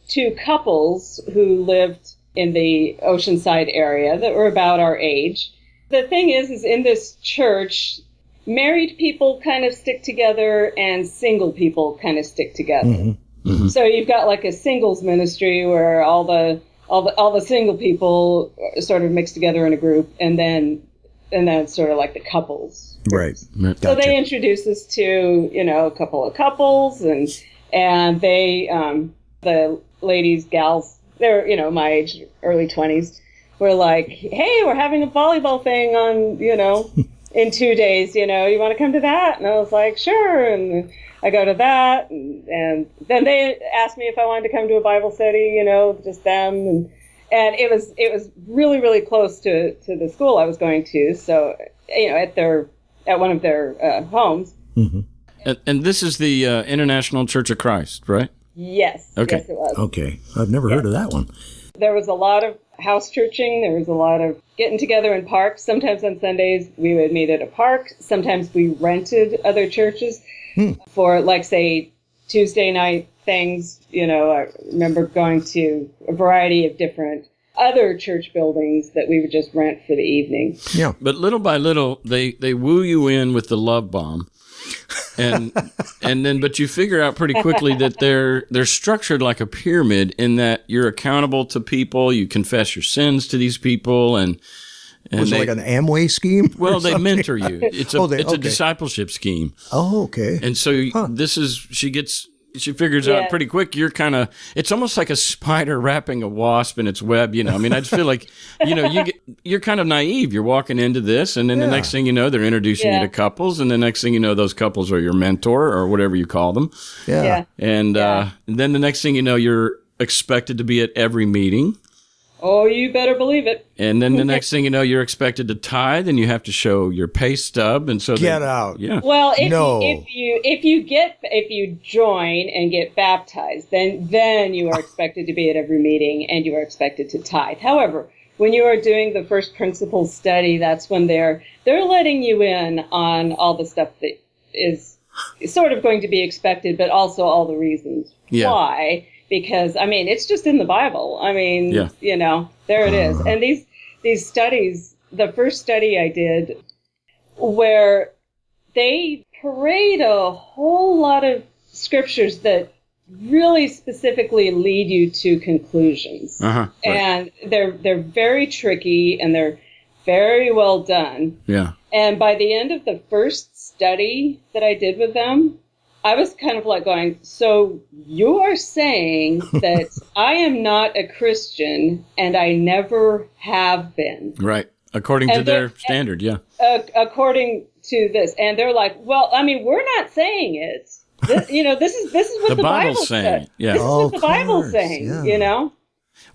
2 couples who lived in the Oceanside area that were about our age. The thing is in this church, married people kind of stick together and single people kind of stick together. So you've got like a singles ministry where all the single people sort of mix together in a group, and then it's sort of like the couples. Right. Gotcha. So they introduced us to, a couple of couples, and they, the ladies, gals, they're, my age, early 20s, were like, hey, we're having a volleyball thing on, in 2 days, you want to come to that? And I was like, sure. And I go to that. And then they asked me if I wanted to come to a Bible study, just them. And it was really, really close to the school I was going to. So, at one of their homes. And this is the International Church of Christ, right? Yes. Okay. Yes, it was. Okay. I've never heard of that one. There was a lot of house churching. There was a lot of getting together in parks. Sometimes on Sundays we would meet at a park. Sometimes we rented other churches for, like, say, Tuesday night things. I remember going to a variety of different other church buildings that we would just rent for the evening. Yeah. But little by little, they woo you in with the love bomb. And then but you figure out pretty quickly that they're structured like a pyramid in that you're accountable to people, you confess your sins to these people, and was it like an Amway scheme? Well, they mentor you. It's a discipleship scheme. Oh, okay. And so she figures out pretty quick it's almost like a spider wrapping a wasp in its web, I mean, I just feel like, you're kind of naive. You're walking into this, and then the next thing you know, they're introducing you to couples, and the next thing you know, those couples are your mentor or whatever you call them. Yeah. And then the next thing you know, you're expected to be at every meeting. Oh, you better believe it. And then the next thing you know, you're expected to tithe, and you have to show your pay stub, and so get out. Yeah. Well, if you join and get baptized, then you are expected to be at every meeting, and you are expected to tithe. However, when you are doing the first principles study, that's when they're letting you in on all the stuff that is sort of going to be expected, but also all the reasons why. Because, I mean, it's just in the Bible. I mean, there it is. And these studies, the first study I did, where they parade a whole lot of scriptures that really specifically lead you to conclusions. Right. And they're very tricky, and they're very well done. Yeah. And by the end of the first study that I did with them, I was kind of like going, so you are saying that I am not a Christian and I never have been. Right. According to their standard, according to this. And they're like, well, I mean, we're not saying it. This is what the Bible's saying. Yeah. This is what the Bible's saying,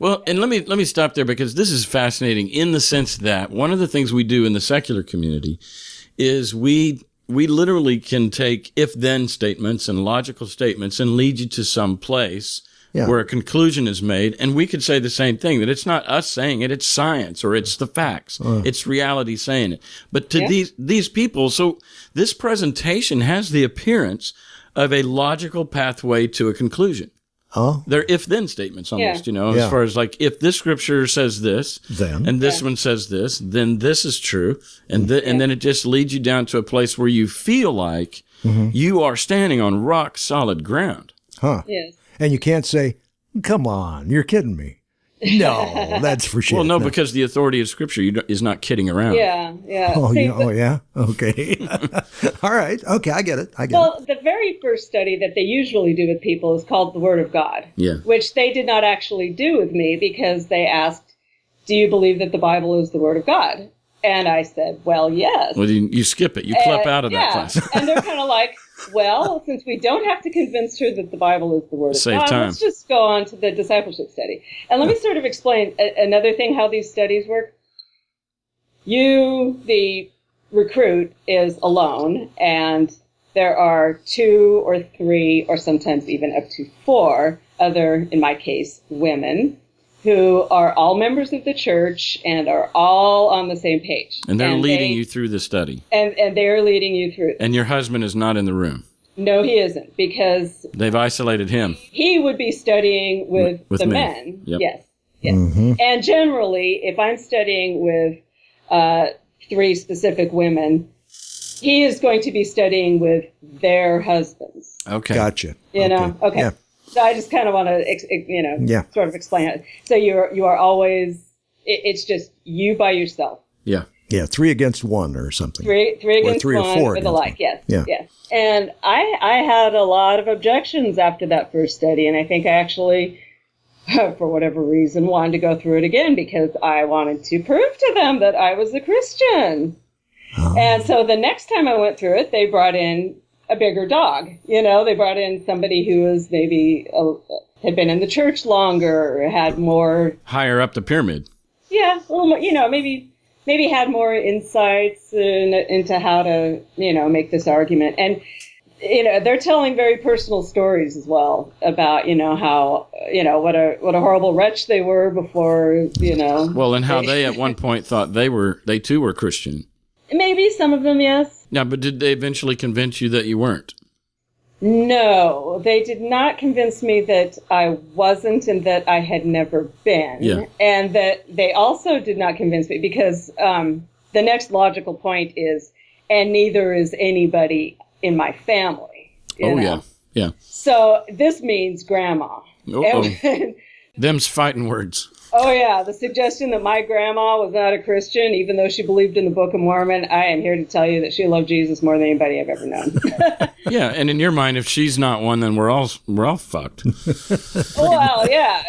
Well, and let me stop there, because this is fascinating in the sense that one of the things we do in the secular community is we literally can take if-then statements and logical statements and lead you to some place where a conclusion is made. And we could say the same thing, that it's not us saying it, it's science, or it's the facts. It's reality saying it. But to these people, so this presentation has the appearance of a logical pathway to a conclusion. Oh, they're if-then statements almost, as far as like, if this scripture says this, then, and this one says this, then this is true. And and then it just leads you down to a place where you feel like you are standing on rock solid ground. Huh. Yes. And you can't say, come on, you're kidding me. No, that's for sure. Well, no, because the authority of Scripture is not kidding around. Yeah. Oh, yeah? Okay. All right. Okay, I get it. Well, the very first study that they usually do with people is called the Word of God, which they did not actually do with me, because they asked, do you believe that the Bible is the Word of God? And I said, well, yes. Well, you skip it. You clap out of that class. And they're kind of like, well, since we don't have to convince her that the Bible is the Word of God, let's just go on to the discipleship study. And let me sort of explain another thing, how these studies work. You, the recruit, is alone, and there are 2 or 3 or sometimes even up to 4 other, in my case, women, who are all members of the church and are all on the same page. And they're leading you through the study. And they're leading you through. And your husband is not in the room. No, he isn't, because they've isolated him. He would be studying with the men. Yep. Yes. Mm-hmm. And generally, if I'm studying with 3 specific women, he is going to be studying with their husbands. Okay. Gotcha. Okay. Yeah. So I just kind of want to, sort of explain it. So you are always, it's just you by yourself. Yeah. Yeah, 3 against 1 or something. 3 against 3 1 or 4 with the like, yes. Yeah. And I had a lot of objections after that first study, and I think I actually, for whatever reason, wanted to go through it again, because I wanted to prove to them that I was a Christian. Oh. And so the next time I went through it, they brought in a bigger dog. They brought in somebody who was maybe had been in the church longer, or had more higher up the pyramid. Yeah, a little more, maybe had more insights into how to, make this argument. And, they're telling very personal stories as well about, how, what a horrible wretch they were before, Well, and how they at one point thought they too were Christian. Maybe some of them, yes. Yeah, but did they eventually convince you that you weren't? No, they did not convince me that I wasn't and that I had never been. Yeah. And that they also did not convince me because the next logical point is, and neither is anybody in my family. You know? Yeah. So this means grandma. Uh-oh. Them's fighting words. Oh, yeah. The suggestion that my grandma was not a Christian, even though she believed in the Book of Mormon, I am here to tell you that she loved Jesus more than anybody I've ever known. Yeah, and in your mind, if she's not one, then we're all fucked. Well, yeah.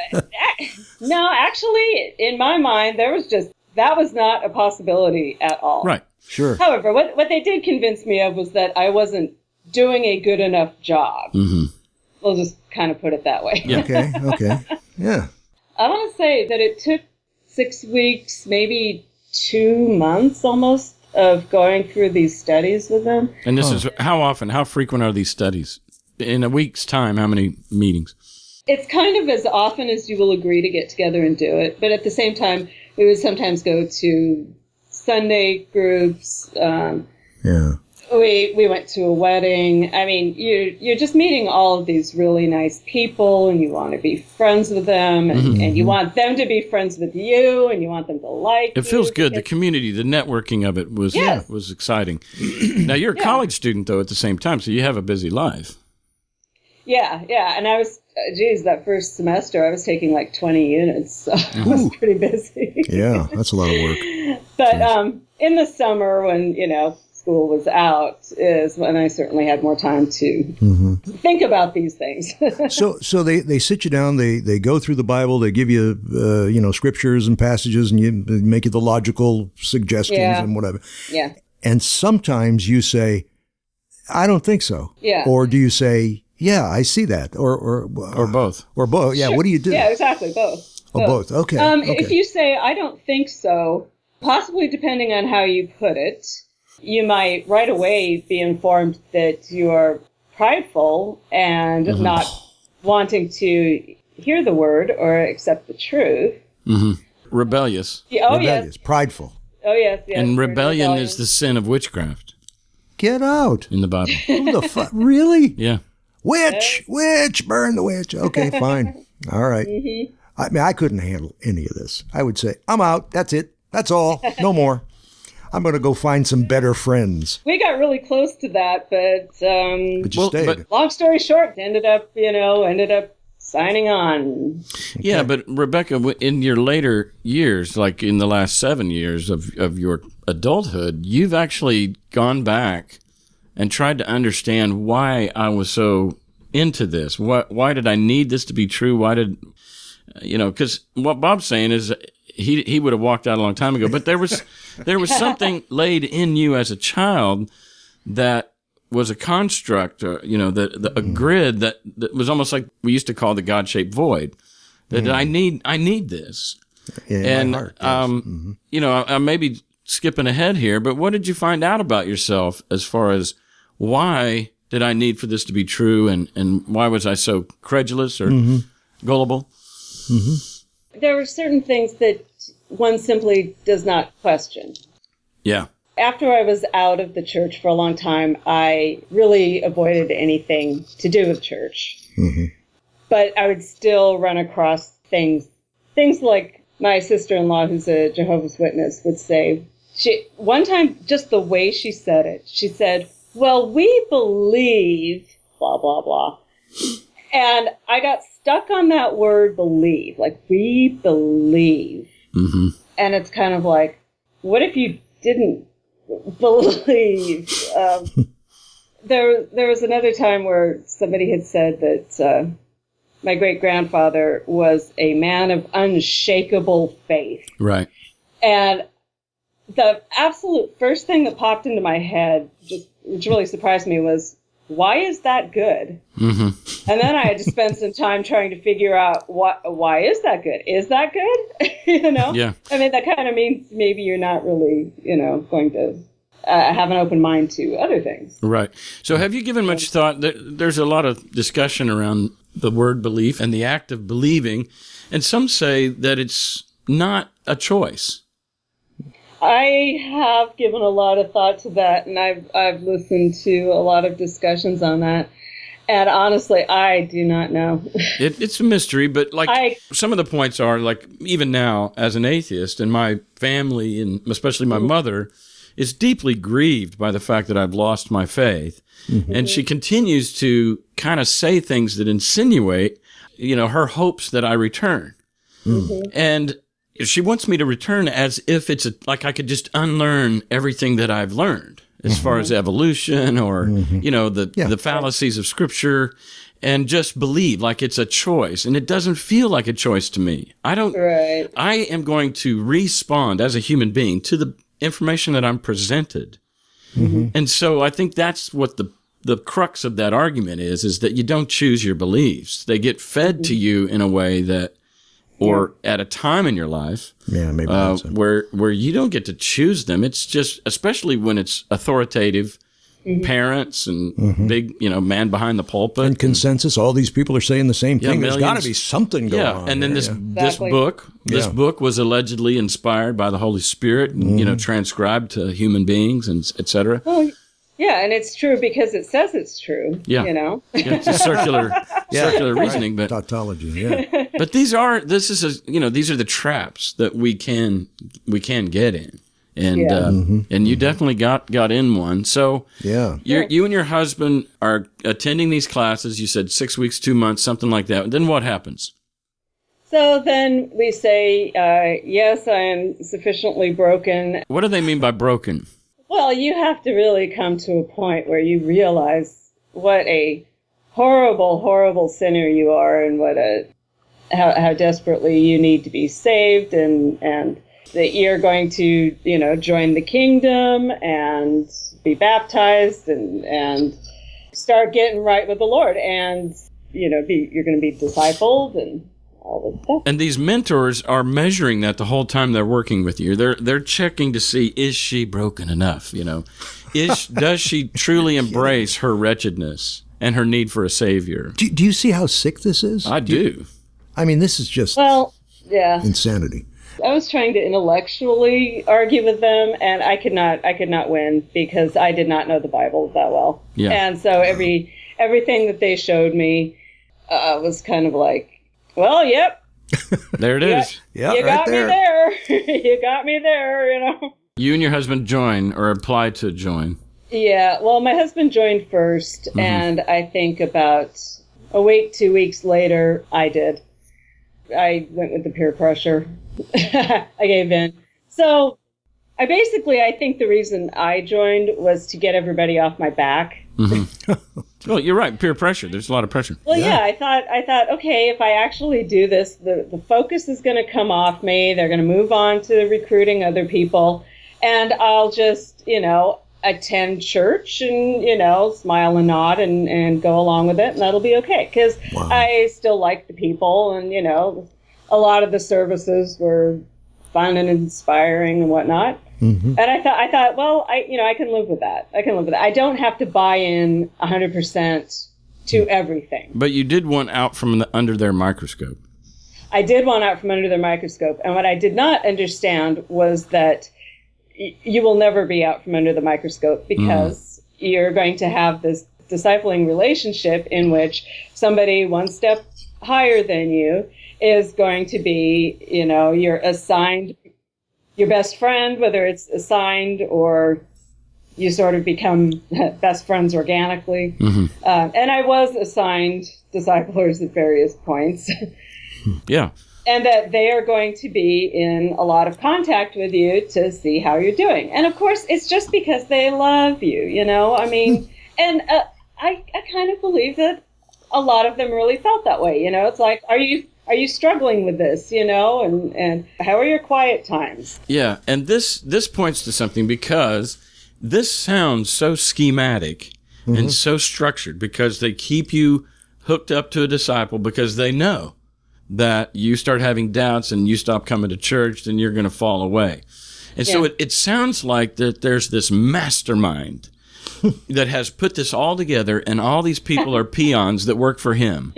No, actually, in my mind, that was not a possibility at all. Right. Sure. However, what they did convince me of was that I wasn't doing a good enough job. Mm-hmm. We'll just kind of put it that way. Yeah. Okay. Yeah. I want to say that it took 6 weeks, maybe 2 months almost, of going through these studies with them. And this is how often, how frequent are these studies? In a week's time, how many meetings? It's kind of as often as you will agree to get together and do it. But at the same time, we would sometimes go to Sunday groups. Yeah. We went to a wedding. I mean, you're just meeting all of these really nice people, and you want to be friends with them, and you want them to be friends with you, and you want them to like you. It feels good. The community, the networking of it was exciting. Now, you're a college student, though, at the same time, so you have a busy life. Yeah. And I was, that first semester, I was taking like 20 units, so I was pretty busy. Yeah, that's a lot of work. But in the summer when, school was out is when I certainly had more time to think about these things. So they sit you down, they go through the Bible, they give you, scriptures and passages, and they make you the logical suggestions and whatever. Yeah. And sometimes you say, I don't think so. Yeah. Or do you say, yeah, I see that. Or both. Or both. Yeah. Sure. What do you do? Yeah, exactly. Both. Oh, both. Okay. If you say, I don't think so, possibly depending on how you put it, you might right away be informed that you are prideful and not wanting to hear the word or accept the truth. Mm-hmm. Rebellious. Rebellious. Prideful. Oh, yes. And rebellion is the sin of witchcraft. Get out. In the Bible. Who the fuck? Really? Yeah. Witch, burn the witch. Okay, fine. All right. I mean, I couldn't handle any of this. I would say, I'm out. That's it. That's all. No more. I'm going to go find some better friends. We got really close to that, but you stayed. But, long story short, ended up signing on. Yeah, but Rebecca, in your later years, like in the last 7 years of your adulthood, you've actually gone back and tried to understand why I was so into this. Why did I need this to be true? Why did, because what Bob's saying is he would have walked out a long time ago, but there was something laid in you as a child that was a construct, or, a grid that was almost like we used to call the God-shaped void. That I need this. In my heart, yes. I may be skipping ahead here, but what did you find out about yourself as far as why did I need for this to be true, and why was I so credulous or gullible? Mm-hmm. There were certain things that one simply does not question. Yeah. After I was out of the church for a long time, I really avoided anything to do with church. Mm-hmm. But I would still run across things like my sister-in-law, who's a Jehovah's Witness, would say, one time, just the way she said it, she said, well, we believe, blah, blah, blah. And I got stuck on that word believe, like we believe. Mm-hmm. And it's kind of like, what if you didn't believe? There was another time where somebody had said that my great-grandfather was a man of unshakable faith. Right. And the absolute first thing that popped into my head, which really surprised me, was, why is that good? Mm-hmm. And then I had to spend some time trying to figure out why is that good? Is that good? Yeah. I mean, that kind of means maybe you're not really, going to have an open mind to other things. Right. So have you given much thought? There's a lot of discussion around the word belief and the act of believing, and some say that it's not a choice. I have given a lot of thought to that, and I've listened to a lot of discussions on that. And honestly, I do not know. It's a mystery, but some of the points are like, even now as an atheist, and my family, and especially my mother, is deeply grieved by the fact that I've lost my faith. Mm-hmm. And she continues to kind of say things that insinuate, her hopes that I return. Mm-hmm. And she wants me to return as if it's like I could just unlearn everything that I've learned as far as evolution or, the fallacies of Scripture, and just believe like it's a choice. And it doesn't feel like a choice to me. I am going to respond as a human being to the information that I'm presented. Mm-hmm. And so I think that's what the crux of that argument is that you don't choose your beliefs. They get fed to you in a way that, or at a time in your life, maybe where you don't get to choose them. It's just, especially when it's authoritative parents and big, man behind the pulpit. And consensus, all these people are saying the same thing. There's got to be something going on. And then this book was allegedly inspired by the Holy Spirit and, transcribed to human beings, and et cetera. Well, yeah, and it's true because it says it's true. Yeah, it's a circular reasoning, but tautology. Yeah, but these are the traps that we can get in, and and you definitely got in one. So you and your husband are attending these classes. You said 6 weeks, 2 months, something like that. And then what happens? So then we say, yes, I am sufficiently broken. What do they mean by broken? Well, you have to really come to a point where you realize what a horrible, horrible sinner you are, and how desperately you need to be saved, and that you're going to, join the kingdom and be baptized and start getting right with the Lord, and you're going to be discipled and all this stuff. And these mentors are measuring that the whole time they're working with you. They're checking to see, is she broken enough? Does she truly embrace her wretchedness and her need for a savior? Do you see how sick this is? I do. I mean, this is just insanity. I was trying to intellectually argue with them, and I could not win because I did not know the Bible that well. Yeah. And so everything that they showed me was kind of like, well, yep. There it is. Yeah, you got me there. You got me there, You and your husband join or apply to join. Yeah, well, my husband joined first, and I think about a week, 2 weeks later, I did. I went with the peer pressure. I gave in. So I think the reason I joined was to get everybody off my back. Mm-hmm. Well, you're right. Peer pressure. There's a lot of pressure. Well, I thought, okay, if I actually do this, the focus is going to come off me. They're going to move on to recruiting other people. And I'll just, attend church and, smile and nod and go along with it. And that'll be okay. Because I still like the people. And, a lot of the services were fun and inspiring and whatnot. Mm-hmm. And I thought, well, I can live with that. I don't have to buy in 100% to everything. But you did want out from under their microscope. I did want out from under their microscope. And what I did not understand was that you will never be out from under the microscope because you're going to have this discipling relationship in which somebody one step higher than you is going to be, your assigned, your best friend, whether it's assigned or you sort of become best friends organically. Mm-hmm. And I was assigned disciplers at various points. Yeah. And that they are going to be in a lot of contact with you to see how you're doing. And of course, it's just because they love you, and I kind of believe that a lot of them really felt that way. It's like, are you struggling with this, and how are your quiet times? Yeah. And this points to something, because this sounds so schematic and so structured, because they keep you hooked up to a disciple because they know that you start having doubts and you stop coming to church, then you're going to fall away. And so it sounds like that there's this mastermind that has put this all together, and all these people are peons that work for him,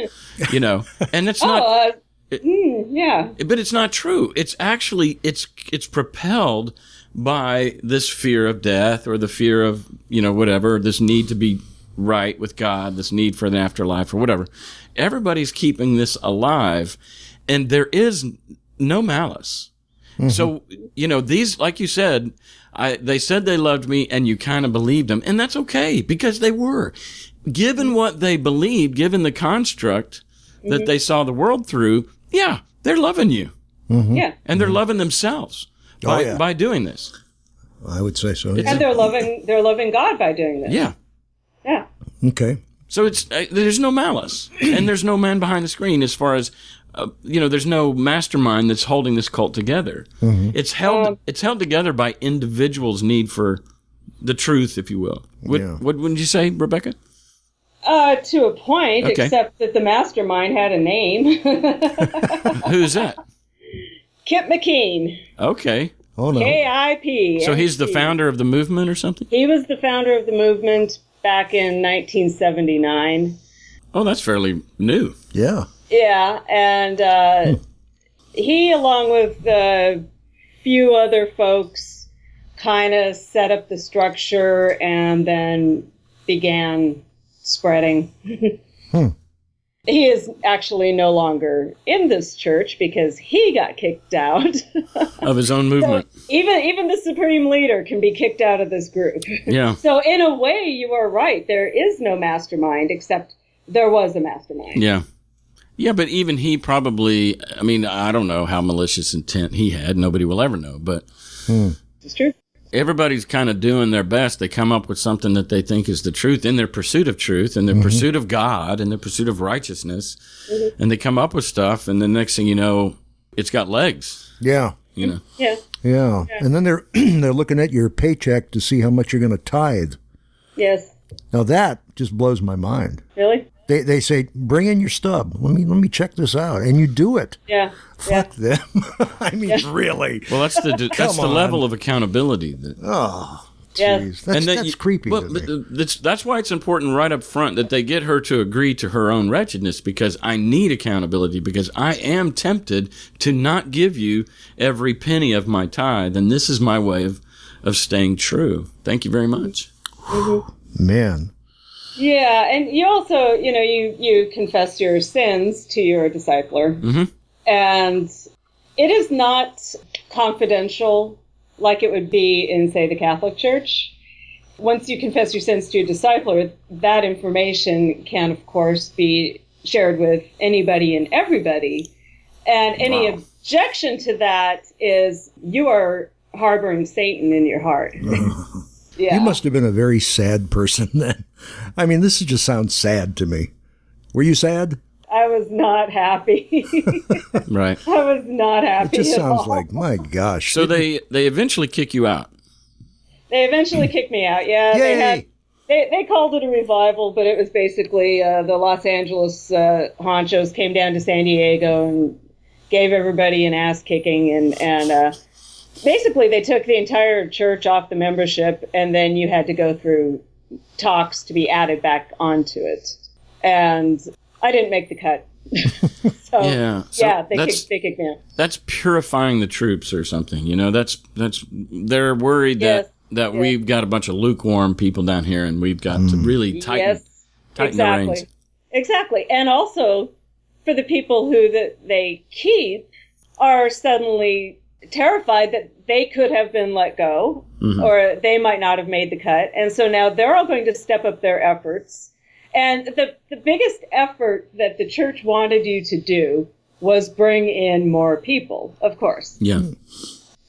and it's not. But it's not true. It's actually, it's propelled by this fear of death, or the fear of, whatever, this need to be rite with God, this need for an afterlife or whatever. Everybody's keeping this alive, and there is no malice. Mm-hmm. So, these, like you said, they said they loved me, and you kind of believed them, and that's okay, because they were. Given what they believed, given the construct that they saw the world through, yeah, they're loving you. Mm-hmm. Yeah. And they're loving themselves by doing this. I would say so. And they're loving God by doing this. Yeah. Yeah. Okay. So there's no malice, and there's no man behind the screen as far as, there's no mastermind that's holding this cult together. Mm-hmm. It's held together by individuals' need for the truth, if you will. What would you say, Rebecca? To a point, okay. Except that the mastermind had a name. Who's that? Kip McKean. Okay. Oh, no. KIP. So he's the founder of the movement or something? He was the founder of the movement back in 1979. Oh, that's fairly new. Yeah. Yeah, and he, along with a few other folks, kind of set up the structure and then began spreading. He is actually no longer in this church because he got kicked out of his own movement. So even the supreme leader can be kicked out of this group. Yeah. So in a way, you are right. There is no mastermind, except there was a mastermind. Yeah. Yeah, but even he probably, I don't know how malicious intent he had. Nobody will ever know, but It's true. Everybody's kind of doing their best. They come up with something that they think is the truth in their pursuit of truth, in their pursuit of God, in their pursuit of righteousness. Mm-hmm. And they come up with stuff, and the next thing you know, it's got legs. Yeah. Yeah. Yeah. And then they're looking at your paycheck to see how much you're going to tithe. Yes. Now that just blows my mind. Really? They say, bring in your stub. Let me check this out. And you do it. Yeah. Fuck them. Really? Well, that's the level of accountability. Oh, jeez. Yes. That's creepy. Well, that's why it's important right up front that they get her to agree to her own wretchedness, because I need accountability, because I am tempted to not give you every penny of my tithe, and this is my way of staying true. Thank you very much. Mm-hmm. Man. Yeah, and you also, you confess your sins to your discipler. Mm-hmm. And it is not confidential like it would be in, say, the Catholic Church. Once you confess your sins to your discipler, that information can, of course, be shared with anybody and everybody. And any objection to that is you are harboring Satan in your heart. Yeah. You must have been a very sad person then. This just sounds sad to me. Were you sad? I was not happy. Right. I was not happy. It just sounds like, my gosh. So they eventually kick you out. They eventually kicked me out. Yeah. Yay. They called it a revival, but it was basically the Los Angeles honchos came down to San Diego and gave everybody an ass kicking, and basically they took the entire church off the membership, and then you had to go through talks to be added back onto it. And I didn't make the cut. They kicked me out. That's purifying the troops or something. They're worried that we've got a bunch of lukewarm people down here, and we've got to really tighten the reins. Exactly. And also, for the people who they keep are suddenly terrified that they could have been let go, or they might not have made the cut. And so now they're all going to step up their efforts. And the biggest effort that the church wanted you to do was bring in more people, of course. Yeah.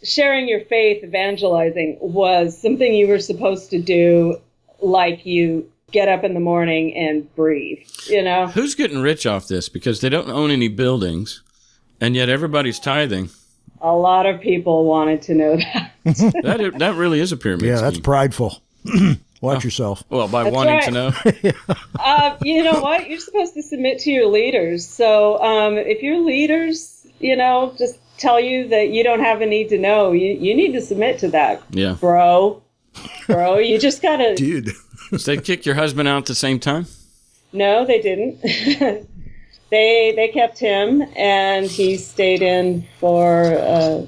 Sharing your faith, evangelizing, was something you were supposed to do, like you get up in the morning and breathe, Who's getting rich off this? Because they don't own any buildings, and yet everybody's tithing. A lot of people wanted to know that. That really is a pyramid scheme. That's prideful. Watch yourself. Well, by That's wanting right. to know. You know what? You're supposed to submit to your leaders. So if your leaders, just tell you that you don't have a need to know, you need to submit to that. Yeah. Bro, you just got to... Dude. Did they kick your husband out at the same time? No, they didn't. They kept him, and he stayed in for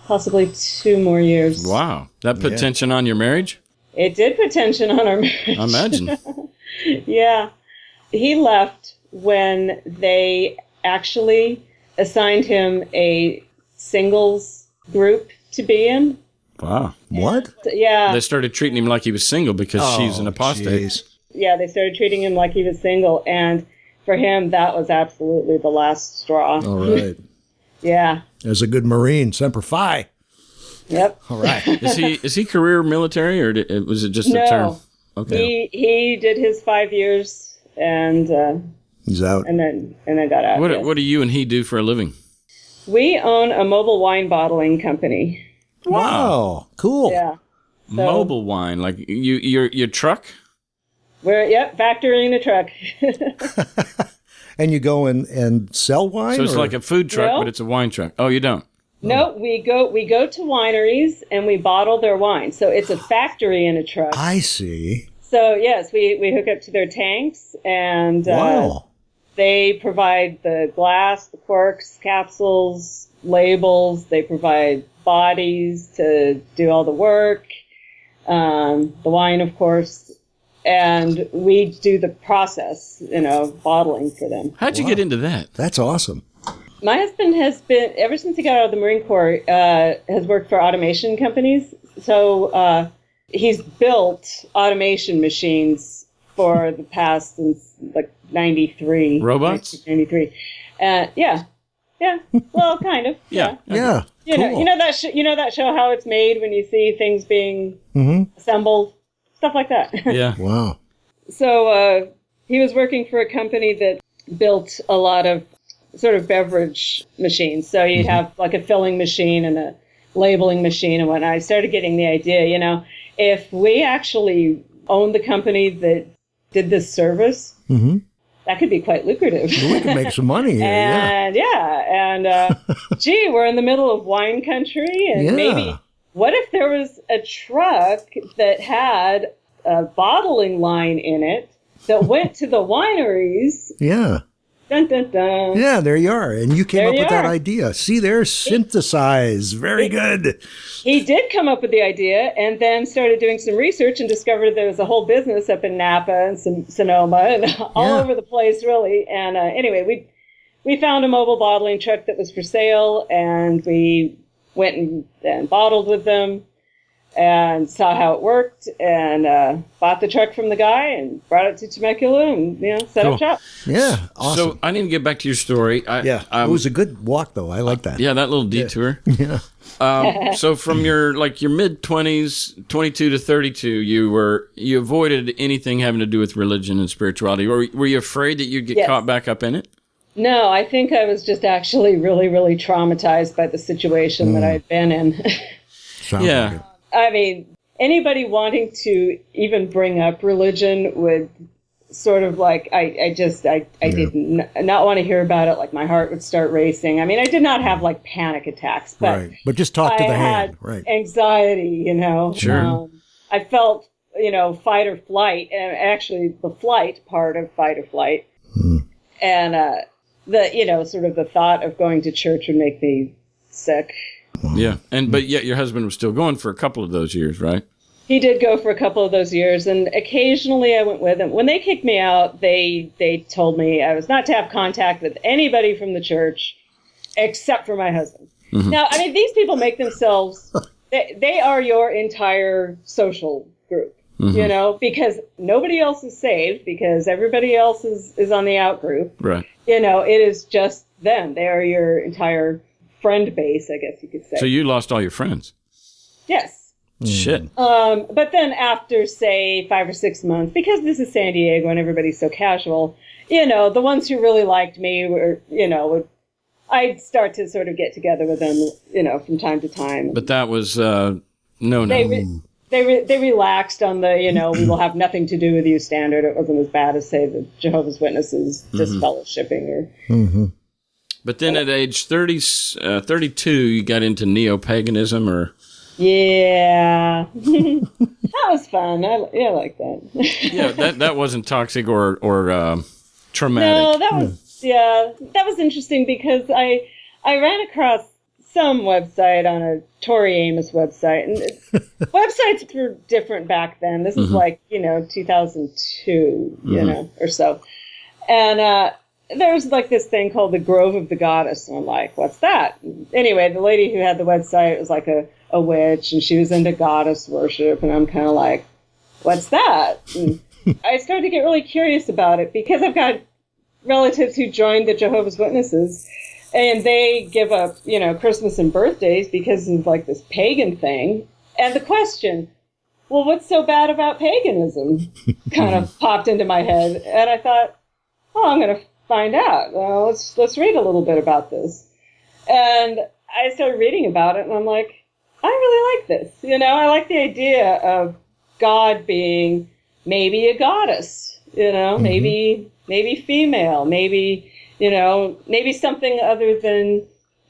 possibly 2 more years. Wow. That put tension on your marriage? It did put tension on our marriage. I imagine. Yeah. He left when they actually assigned him a singles group to be in. Wow. What? Yeah. They started treating him like he was single because she's an apostate. Geez. Yeah, they started treating him like he was single, and for him, that was absolutely the last straw. All right. Yeah. As a good Marine, Semper Fi. Yep. All right. Is he career military, or was it just a term? Okay. He did his 5 years, and He's out. and then got out. What do you and he do for a living? We own a mobile wine bottling company. Wow. Cool. Yeah. So Mobile wine, like your truck? we're factoring a truck. And you go and sell wine? So it's or- like a food truck, No. but it's a wine truck. Oh, you don't? No, we go to wineries and we bottle their wine. So it's a factory in a truck. I see. So yes, we hook up to their tanks, and Wow. they provide the glass, the corks, capsules, labels. They provide bodies to do all the work. The wine, of course, and we do the process, bottling for them. How'd you get into that? That's awesome. My husband has been, ever since he got out of the Marine Corps, has worked for automation companies. So he's built automation machines for the past since like 93. Robots? 93. Yeah. Well, kind of. Yeah. Yeah. Cool. You know that show How It's Made, when you see things being assembled, stuff like that. Yeah. Wow. So he was working for a company that built a lot of sort of beverage machines. So you'd have like a filling machine and a labeling machine and whatnot. I started getting the idea, if we actually owned the company that did this service, that could be quite lucrative. We could make some money here. And gee, we're in the middle of wine country, and Yeah. maybe what if there was a truck that had a bottling line in it that went to the wineries? Yeah. Dun, dun, dun. Yeah, there you are. And you came There up you with that are. idea. See there, synthesize. Very good. He did come up with the idea, and then started doing some research and discovered there was a whole business up in Napa and Sonoma and all Yeah. over the place, really. And anyway, we found a mobile bottling truck that was for sale, and we went and bottled with them and saw how it worked, and bought the truck from the guy and brought it to Temecula and set Cool. up shop. Yeah. Awesome. So I need to get back to your story. yeah. It was a good walk, though. I like that. Yeah, that little detour. Yeah. So from your mid-20s, 22 to 32, you avoided anything having to do with religion and spirituality. Were you afraid that you'd get Yes. caught back up in it? No, I think I was just actually really, really traumatized by the situation that I had been in. Sounds Yeah. like it. I mean, anybody wanting to even bring up religion would sort of like, I did not want to hear about it. Like my heart would start racing. I mean, I did not have like panic attacks, but Right. But just talk to I the had hand. Right. anxiety, Sure. I felt, fight or flight, and actually the flight part of fight or flight. And, sort of the thought of going to church would make me sick. Yeah. But yet your husband was still going for a couple of those years, right? He did go for a couple of those years, and occasionally I went with him. When they kicked me out, they told me I was not to have contact with anybody from the church except for my husband. Now, I mean, these people make themselves, they are your entire social group, because nobody else is saved, because everybody else is on the out group. Right. It is just them. They are your entire friend base, I guess you could say. So you lost all your friends. Yes. Shit. But then after, say, 5 or 6 months, because this is San Diego and everybody's so casual, the ones who really liked me were, I'd start to sort of get together with them, from time to time. But that was no. They relaxed on the, we will have nothing to do with you standard. It wasn't as bad as, say, the Jehovah's Witnesses disfellowshipping or... But then at age 32, you got into neo-paganism or... Yeah. That was fun. I like that. Yeah, that wasn't toxic or traumatic. No, that was interesting because I ran across some website on a Tori Amos website. And websites were different back then. This is like, 2002, or so. And there was like this thing called the Grove of the Goddess. And I'm like, what's that? Anyway, the lady who had the website was like a witch, and she was into goddess worship. And I'm kind of like, what's that? And I started to get really curious about it because I've got relatives who joined the Jehovah's Witnesses, and they give up, Christmas and birthdays because of like this pagan thing. And the question, well, what's so bad about paganism, kind of popped into my head. And I thought, I'm going to find out. Well, let's read a little bit about this. And I started reading about it, and I'm like, I really like this. I like the idea of God being maybe a goddess, maybe female, maybe something other than,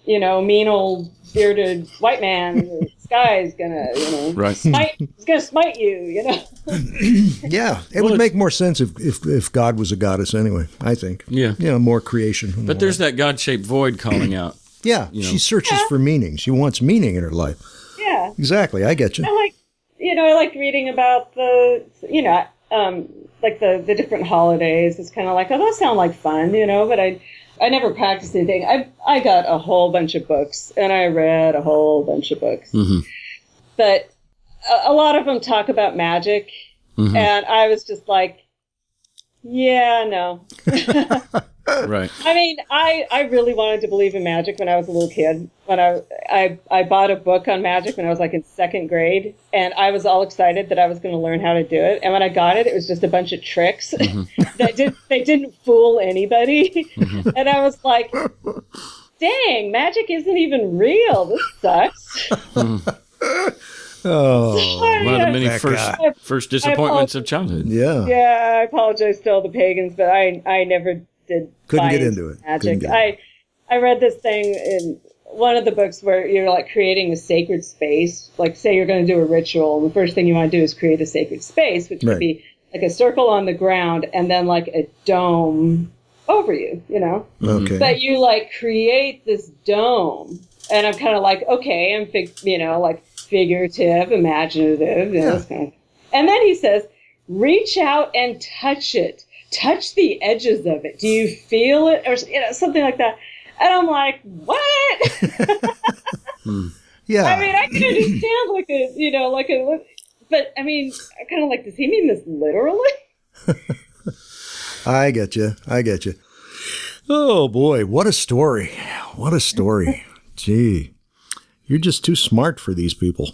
mean old bearded white man. The sky's gonna, smite you, Yeah, it would make more sense if God was a goddess anyway, I think. Yeah. More creation. But there's that God-shaped void calling out. Yeah, she searches for meaning. She wants meaning in her life. Yeah. Exactly, I get you. I like reading about the, like the different holidays. It's kind of like, those sound like fun, but I never practiced anything. I got a whole bunch of books, and I read a whole bunch of books. Mm-hmm. But a lot of them talk about magic, and I was just like, yeah, no. Right. I mean, I really wanted to believe in magic when I was a little kid. When I bought a book on magic when I was like in second grade, and I was all excited that I was going to learn how to do it. And when I got it, it was just a bunch of tricks that they didn't fool anybody. And I was like, dang, magic isn't even real. This sucks. One of the many first disappointments of childhood. Yeah. Yeah, I apologize to all the pagans, but I never did. Couldn't get into it. Magic. I read this thing in one of the books where you're like creating a sacred space. Like, say you're going to do a ritual, and the first thing you want to do is create a sacred space, which would be like a circle on the ground and then like a dome over you, Okay. But you like create this dome, and I'm kind of like, okay, I'm figurative, imaginative, this kind of. And then he says, reach out and touch it. Touch the edges of it. Do you feel it? Or something like that. And I'm like, what? Yeah. I mean, I can understand but I mean, I kind of like, does he mean this literally? I get you. Oh boy, what a story. What a story. Gee, you're just too smart for these people.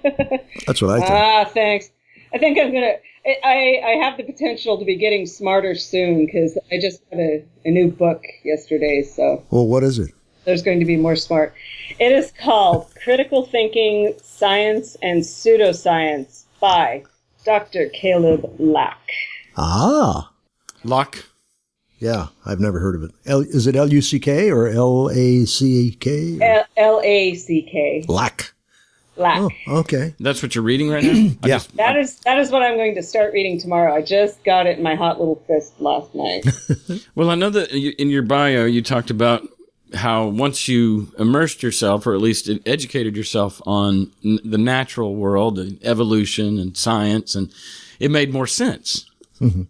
That's what I think. Thanks. I think I'm going to, I have the potential to be getting smarter soon because I just got a new book yesterday. So. Well, what is it? There's going to be more smart. It is called Critical Thinking, Science, and Pseudoscience by Dr. Caleb Lack. Ah. Lack? Yeah, I've never heard of it. Is it L-U-C-K or L-A-C-K? L-A-C-K. Lack. Lack. Oh, okay. That's what you're reading right now? Yeah. That is what I'm going to start reading tomorrow. I just got it in my hot little fist last night. Well, I know that in your bio you talked about how once you immersed yourself, or at least educated yourself on the natural world, and evolution and science, and it made more sense. Mm-hmm.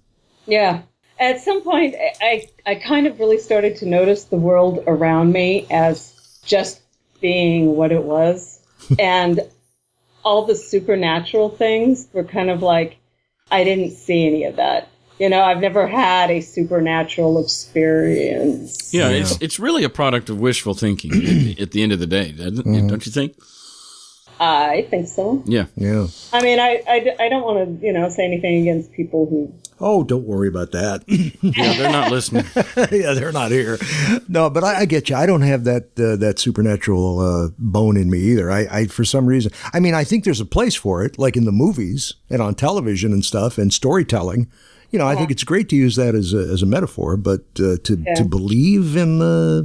Yeah. At some point, I kind of really started to notice the world around me as just being what it was. And all the supernatural things were kind of like, I didn't see any of that. I've never had a supernatural experience. Yeah, it's really a product of wishful thinking at the end of the day, don't you think? I think so. Yeah. Yeah. I mean, I don't want to, say anything against people who... Oh, don't worry about that. Yeah, they're not listening. Yeah, they're not here. No, but I get you. I don't have that supernatural bone in me either. I for some reason, I mean, I think there's a place for it, like in the movies and on television and stuff and storytelling. I think it's great to use that as a metaphor, but to believe in the,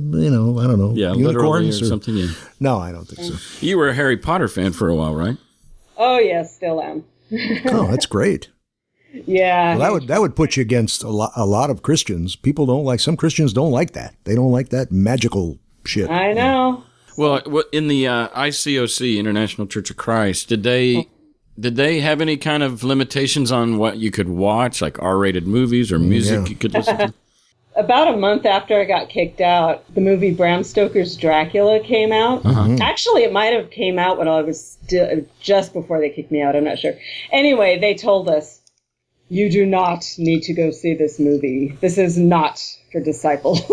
I don't know, unicorns or something. Yeah. No, I don't think so. You were a Harry Potter fan for a while, right? Oh, yes, still am. Oh, that's great. Yeah. Well, that would put you against a lot of Christians. Some Christians don't like that. They don't like that magical shit. I know. Well, in the ICOC, International Church of Christ, did they have any kind of limitations on what you could watch, like R-rated movies or music you could listen to? About a month after I got kicked out, the movie Bram Stoker's Dracula came out. Actually, it might have came out when I was still, just before they kicked me out. I'm not sure. Anyway, they told us, you do not need to go see this movie. This is not for disciples.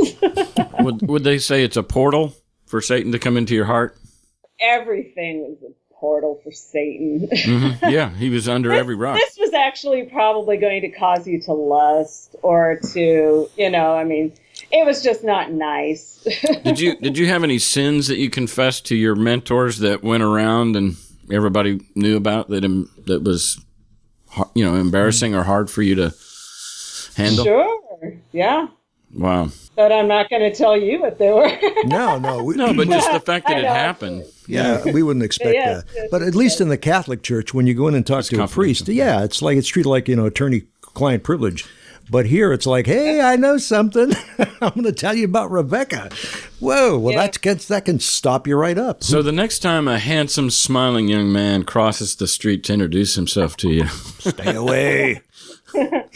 Would they say it's a portal for Satan to come into your heart? Everything was a portal for Satan. Yeah, he was under every rock. This was actually probably going to cause you to lust or to, it was just not nice. Did you have any sins that you confessed to your mentors that went around and everybody knew about that was, embarrassing or hard for you to handle? Sure, yeah. Wow. But I'm not going to tell you what they were. No. But just the fact that it happened. Yeah, we wouldn't expect that. But at least in the Catholic Church, when you go in and talk to a priest, it's treated like, attorney-client privilege. But here it's like, hey, I know something. I'm going to tell you about Rebecca. Whoa, well, that can stop you right up. So the next time a handsome, smiling young man crosses the street to introduce himself to you, stay away. But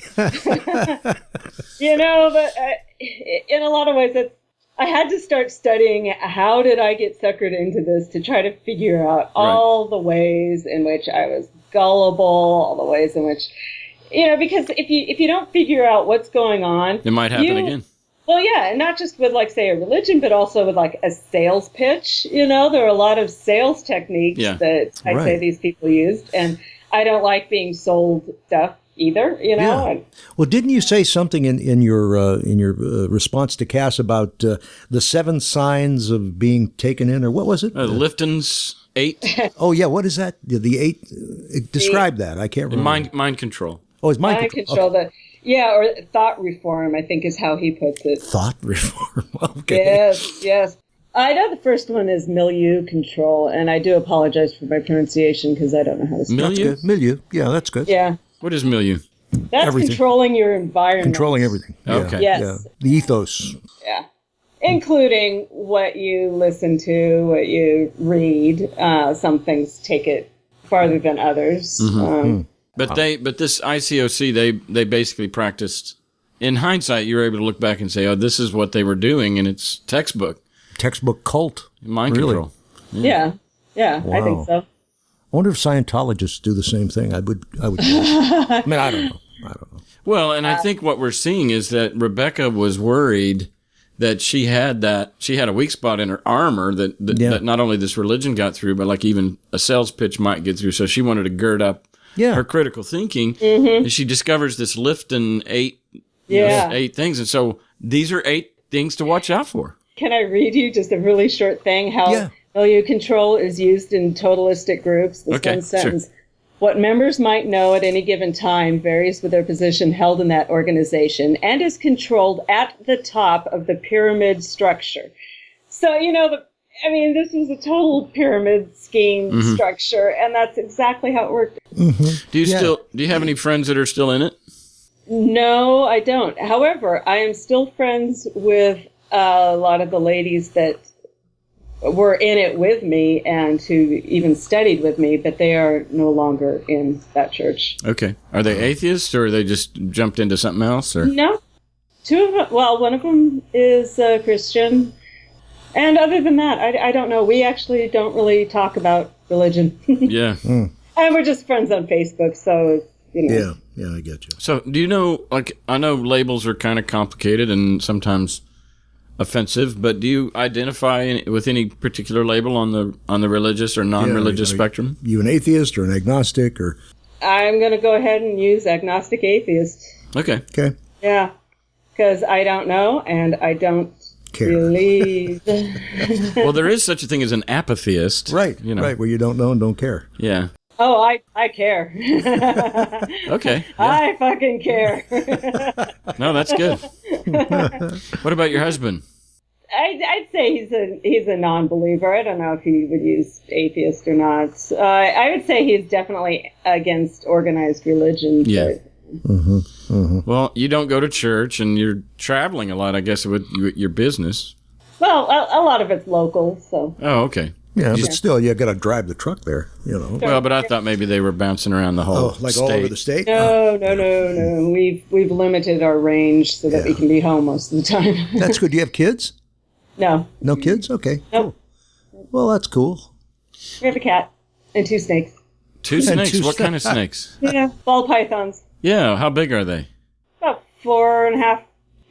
in a lot of ways, I had to start studying how did I get suckered into this to try to figure out all the ways in which I was gullible, all the ways in which, because if you don't figure out what's going on, it might happen again. Well, yeah, and not just with, say, a religion, but also with, a sales pitch. There are a lot of sales techniques that I say these people used, and I don't like being sold stuff either, Yeah. Well, didn't you say something in your response to Cass about the 7 signs of being taken in, or what was it? Lifton's 8. Oh, yeah. What is that? The 8. Describe that. I can't remember. Mind control. Oh, it's mind control. Okay. Or thought reform, I think is how he puts it. Thought reform. Okay. Yes. I know the first one is milieu control, and I do apologize for my pronunciation because I don't know how to spell it. Milieu? Milieu. Yeah, that's good. Yeah. What is milieu? That's everything. Controlling your environment. Controlling everything. Yeah. Okay. Yes. Yeah. The ethos. Yeah. Including what you listen to, what you read. Some things take it farther than others. But this ICOC, they basically practiced. In hindsight, you were able to look back and say, oh, this is what they were doing, and it's textbook cult. mind control. Yeah. Wow. I think so. I wonder if Scientologists do the same thing. I would guess. I mean, I don't know. Well, and I think what we're seeing is that Rebecca was worried that she had a weak spot in her armor that not only this religion got through, but even a sales pitch might get through. So she wanted to gird up her critical thinking, and she discovers this Lifton 8, 8 things. And so these are 8 things to watch out for. Can I read you just a really short thing? How milieu control is used in totalistic groups. This one sentence. Sure. What members might know at any given time varies with their position held in that organization and is controlled at the top of the pyramid structure. So, this was a total pyramid scheme structure, and that's exactly how it worked. Do you have any friends that are still in it? No, I don't. However, I am still friends with a lot of the ladies that were in it with me and who even studied with me, but they are no longer in that church. Okay. Are they atheists, or they just jumped into something else? Or? No. 2 of them, one of them is Christian. And other than that, I don't know. We actually don't really talk about religion. Yeah. And we're just friends on Facebook, so, Yeah, I get you. So do you know, I know labels are kind of complicated and sometimes offensive, but do you identify with any particular label on the religious or non-religious spectrum? You an atheist or an agnostic or? I'm going to go ahead and use agnostic atheist. Okay. Yeah, because I don't know and I don't believe. Well, there is such a thing as an apatheist. Right, right, where you don't know and don't care. Yeah. Oh, I care. Okay. Yeah. I fucking care. No, that's good. What about your husband? I'd say he's a non-believer. I don't know if he would use atheist or not. I would say he's definitely against organized religion. Yeah. Well, you don't go to church, and you're traveling a lot, I guess, with your business. Well, a lot of it's local, so. Oh, okay. Yeah, but still, you got to drive the truck there, you know. Well, but I thought maybe they were bouncing around the whole like state. all over the state? No. We've limited our range so that we can be home most of the time. That's good. Do you have kids? No. No kids? Okay. Nope. Cool. Well, that's cool. We have a cat and 2 snakes. Two snakes? What kind of snakes? Yeah, ball pythons. Yeah, how big are they? About 4.5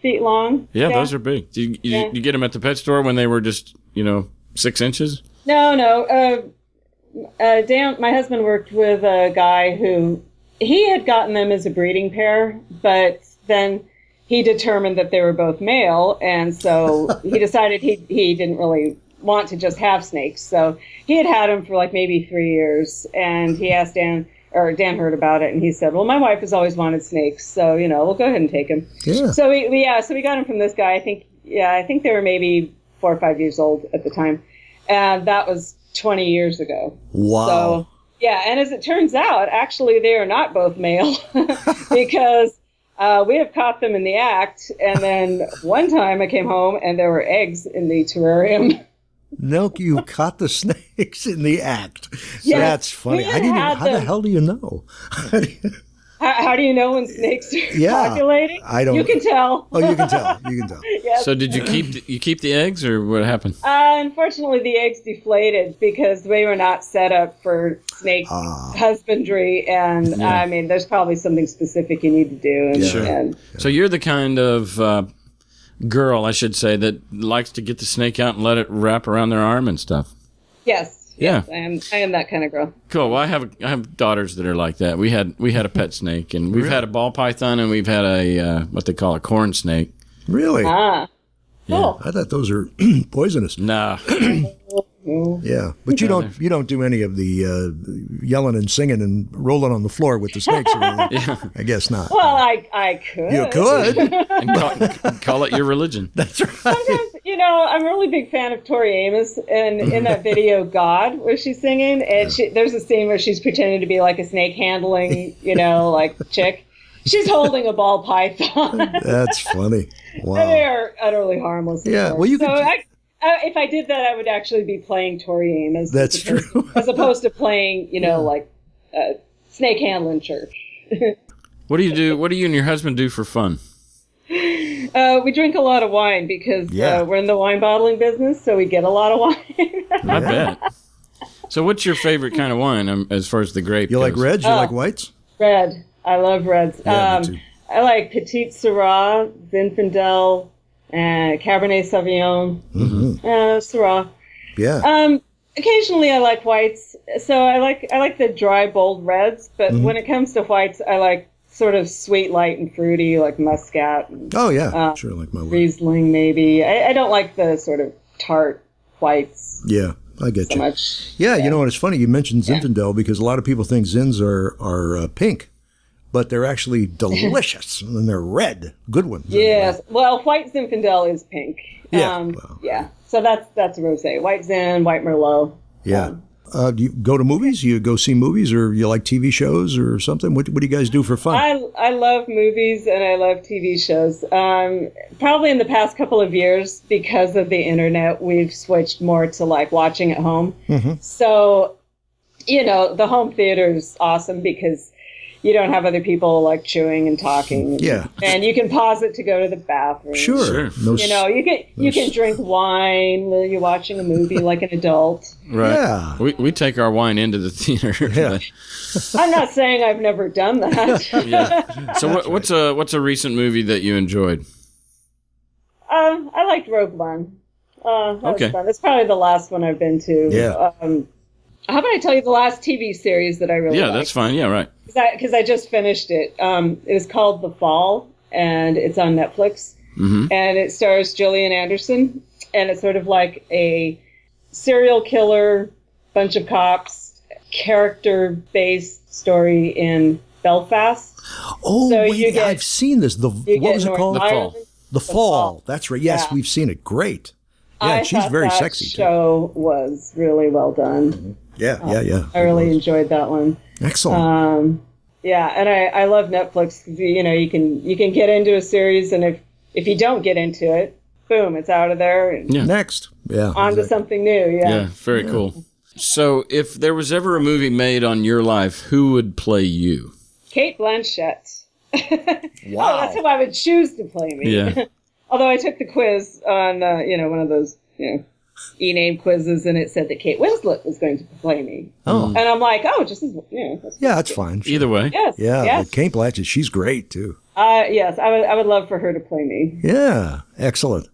feet long. Yeah, those are big. Do you get them at the pet store when they were just, 6 inches? No. Dan, my husband worked with a guy who, he had gotten them as a breeding pair, but then he determined that they were both male, and so he decided he didn't really want to just have snakes. So he had them for like maybe 3 years, and he asked Dan heard about it, and he said, well, my wife has always wanted snakes, so, we'll go ahead and take him. Yeah. So we got him from this guy. I think they were maybe 4 or 5 years old at the time. And that was 20 years ago. Wow. So, and as it turns out, actually, they are not both male because we have caught them in the act. And then one time I came home and there were eggs in the terrarium. No, you caught the snakes in the act. Yes, That's funny. How the hell do you know? How do you know when snakes are populating? I don't. You can tell. Oh, you can tell. Yes. So did you keep the eggs, or what happened? Unfortunately, the eggs deflated because they were not set up for snake husbandry, and I mean, there's probably something specific you need to do. And So you're the kind of girl, I should say, that likes to get the snake out and let it wrap around their arm and stuff. Yes. Yeah. Yes, I am that kind of girl. Cool. Well, I have daughters that are like that. We had a pet snake, and we've had a ball python, and we've had a what they call a corn snake. Really? Cool. I thought those are poisonous. Nah. Yeah, but you don't do any of the yelling and singing and rolling on the floor with the snakes. Or anything. I guess not. Well, I could. You could. And call it your religion. That's right. Sometimes, I'm a really big fan of Tori Amos, and in that video God, where she's singing, and there's a scene where she's pretending to be like a snake handling, like chick. She's holding a ball python. That's funny. Wow. And they are utterly harmless. Yeah. Well, you could. If I did that, I would actually be playing Tori Amos. That's true. As opposed to playing, like snake handling church. What do you do? What do you and your husband do for fun? We drink a lot of wine because we're in the wine bottling business, so we get a lot of wine. I bet. So what's your favorite kind of wine as far as the grape You goes? like reds? You like whites? Red. I love reds. Yeah, me too. I like Petite Syrah, Zinfandel, and Cabernet Sauvignon, Syrah. Yeah. Occasionally I like whites. So I like the dry, bold reds, but when it comes to whites, I like sort of sweet, light, and fruity, like Muscat. Oh, yeah. Sure, like my wife. Riesling, maybe. I don't like the sort of tart whites. Yeah, I get so you. Much. Yeah, you know what? It's funny you mentioned Zinfandel because a lot of people think Zins are pink, but they're actually delicious and they're red. Good ones. Yes. Well, white Zinfandel is pink. Yeah. Yeah. So that's rosé. White Zin, white Merlot. Yeah. Do you go to movies? You go see movies, or you like TV shows or something? What do you guys do for fun? I love movies and I love TV shows. Probably in the past couple of years, because of the internet, we've switched more to like watching at home. So, the home theater is awesome because you don't have other people like chewing and talking. Yeah. And you can pause it to go to the bathroom. Sure. You can drink wine while you're watching a movie like an adult. Right. Yeah. We take our wine into the theater. Yeah. I'm not saying I've never done that. Yeah. So what's a recent movie that you enjoyed? I liked Rogue One. That Okay. was fun. That's probably the last one I've been to. Yeah. How about I tell you the last TV series that I really liked? That's fine. Yeah, right. Because I just finished it. It was called The Fall, and it's on Netflix. And it stars Gillian Anderson, and it's sort of like a serial killer, bunch of cops, character-based story in Belfast. Oh, So wait, you get- I've seen this. You What get was it North called? Ireland. The Fall. That's right. Yes, Yeah. we've seen it. Great. Yeah, I she's thought very that sexy, too. show was really well done. Yeah. I really enjoyed that one. Excellent. Yeah, and I love Netflix. You can get into a series, and if you don't get into it, boom, it's out of there. And Next. Yeah. on to something new. Yeah, very cool. So if there was ever a movie made on your life, who would play you? Kate Blanchett. Wow. Oh, that's who I would choose to play me. Yeah. Although I took the quiz on, one of those, e-name quizzes, and it said that Kate Winslet was going to play me. Oh. And I'm like, that's Yeah, that's fine. Sure. Either way. yes. Yeah, Yes. but Kate Blanchett, she's great too. Yes, I would love for her to play me. Yeah, excellent.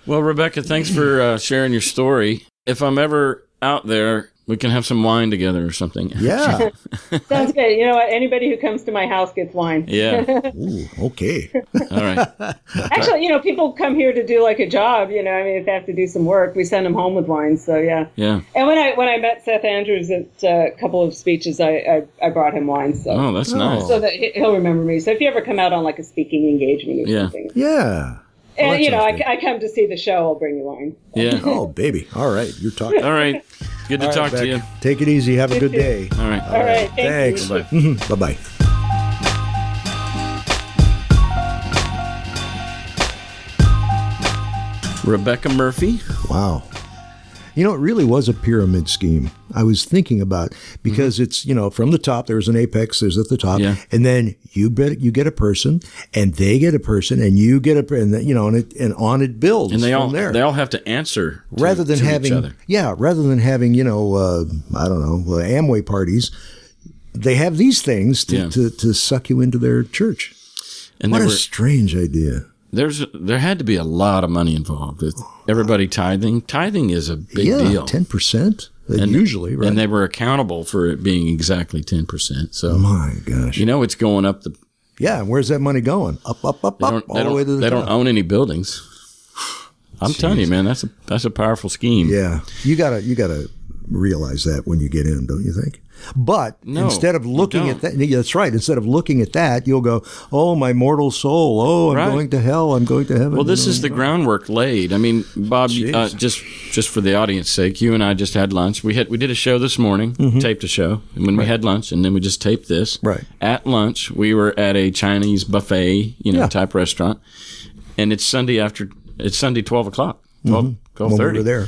Well, Rebecca, thanks for sharing your story. If I'm ever out there, we can have some wine together or something. Yeah. Sounds good. You know what? Anybody who comes to my house gets wine. Yeah. Ooh, okay. All right. Actually, people come here to do like a job. If they have to do some work, we send them home with wine. So yeah. Yeah. And when I met Seth Andrews at a couple of speeches, I brought him wine. So Oh, that's nice. so that he'll remember me. So if you ever come out on like a speaking engagement or Yeah. something, Yeah. Well, and that sounds good. I come to see the show, I'll bring you wine. Yeah. Oh, baby. All right. You're talking. All right. Good to All right, talk to Beck. you. Take it easy. Have a good day. All right. All right. Thank Thanks. you. Bye. Bye-bye. Rebecca Murphy. Wow. It really was a pyramid scheme. I was thinking about because it's, from the top, there's an apex, there's at the top, Yeah. and then you get a person, and they get a person, and you get and on it builds And they from all there. they all have to answer to, rather than to having each other. Amway parties, they have these things Yeah. to suck you into their church. And What there a were strange idea. there had to be a lot of money involved with everybody tithing. Tithing is a big deal. 10%. Usually, right? And they were accountable for it being exactly 10%. So My gosh. it's going up the. Yeah, where's that money going? Up, all the way to the They top. don't own any buildings. I'm telling you, man, that's a powerful scheme. Yeah, you gotta realize that when you get in, don't you think? But No, instead of looking you at that, yeah, that's right. Instead of looking at that, you'll go, "Oh, my mortal soul! Oh, I'm Right. going to hell! I'm going to heaven!" Well, this is the groundwork laid. I mean, Bob, Jeez. just for the audience sake, you and I just had lunch. We did a show this morning, taped a show, and when we had lunch, and then we just taped this. Right. At lunch, we were at a Chinese buffet, type restaurant, and it's Sunday 12 o'clock, 12:30. when we were there.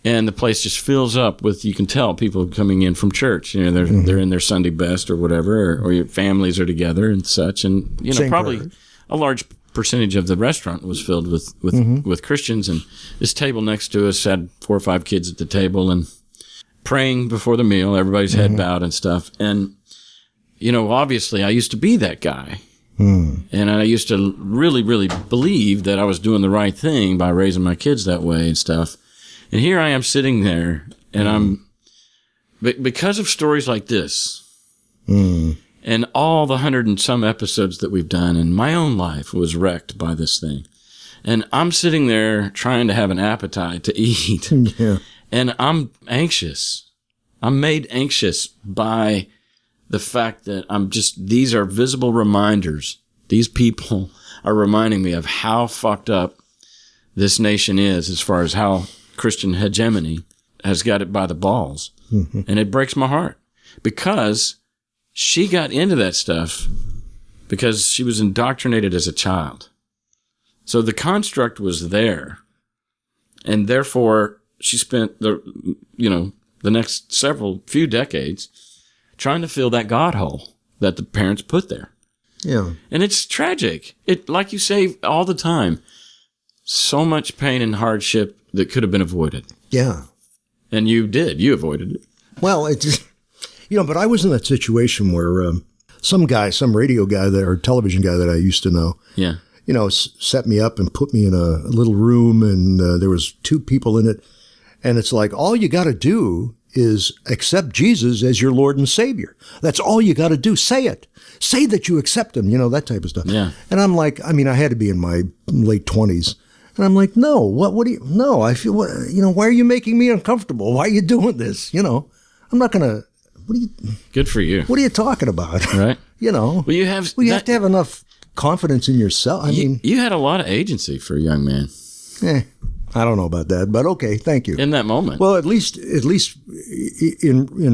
And the place just fills up with, you can tell, people coming in from church. They're in their Sunday best or whatever, or your families are together and such. And, Same probably prayer. a large percentage of the restaurant was filled with Christians. And this table next to us had 4 or 5 kids at the table and praying before the meal, everybody's head bowed and stuff. And, obviously I used to be that guy. And I used to really, really believe that I was doing the right thing by raising my kids that way and stuff. And here I am sitting there, and because of stories like this, and all the 100 and some episodes that we've done, and my own life was wrecked by this thing. And I'm sitting there trying to have an appetite to eat, Yeah. and I'm anxious. I'm made anxious by the fact that these are visible reminders. These people are reminding me of how fucked up this nation is as far as how Christian hegemony has got it by the balls. And it breaks my heart because she got into that stuff because she was indoctrinated as a child. So the construct was there. And therefore she spent the next few decades trying to fill that God hole that the parents put there. Yeah. And it's tragic. It, like you say all the time, so much pain and hardship that could have been avoided. Yeah. And you avoided it. Well, it just, but I was in that situation where some radio guy or television guy that I used to know, Yeah. Set me up and put me in a little room, and there was 2 people in it. And it's like, all you got to do is accept Jesus as your Lord and Savior. That's all you got to do. Say it. Say that you accept him, that type of stuff. Yeah. And I'm like, I had to be in my late 20s. And I'm like, no, what do you, no, I feel, why are you making me uncomfortable? Why are you doing this? I'm not going to, Good for you. what are you talking about? Right. Well, Well, you have have to have enough confidence in yourself. you had a lot of agency for a young man I don't know about that, but okay, thank you. in that moment. Well, at least in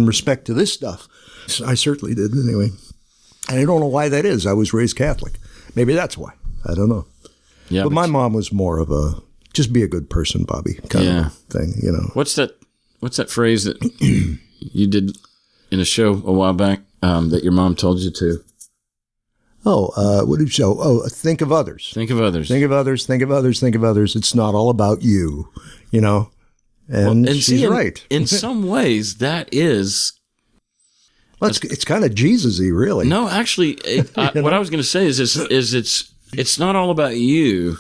respect to this stuff, I certainly did anyway. And I don't know why that is. I was raised Catholic. Maybe that's why. I don't know. yeah, But my mom was more of a just be a good person, Bobby, kind of a thing, you know. What's that phrase that you did in a show a while back that your mom told you to? What did you show? Think of others. Think of others. Think of others. Think of others. Think of others. It's not all about you, you know. And she's right. In some ways, that is. Well, it's kind of Jesus-y, really. No, actually, what I was going to say is it's not all about you.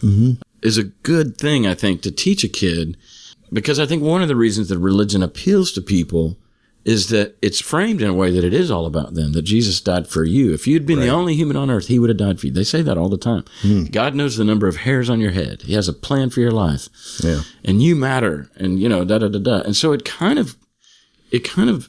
Mm-hmm. Is a good thing, I think, to teach a kid, because I think one of the reasons that religion appeals to people is that it's framed in a way that it is all about them, that Jesus died for you. If you'd been the only human on earth, he would have died for you. They say that all the time. God knows the number of hairs on your head. He has a plan for your life. Yeah. And you matter, and, you know, da-da-da-da. And so it kind of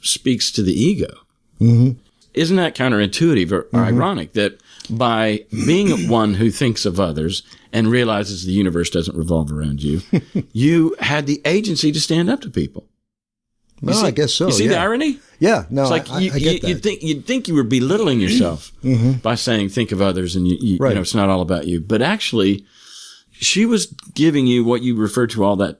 speaks to the ego. Mm-hmm. Isn't that counterintuitive or ironic that by being one who thinks of others and realizes the universe doesn't revolve around you, you had the agency to stand up to people? I guess so. You see the irony? Yeah, no, it's like I get that. You'd think you were belittling yourself by saying think of others and you know it's not all about you. But actually, she was giving you what you refer to all the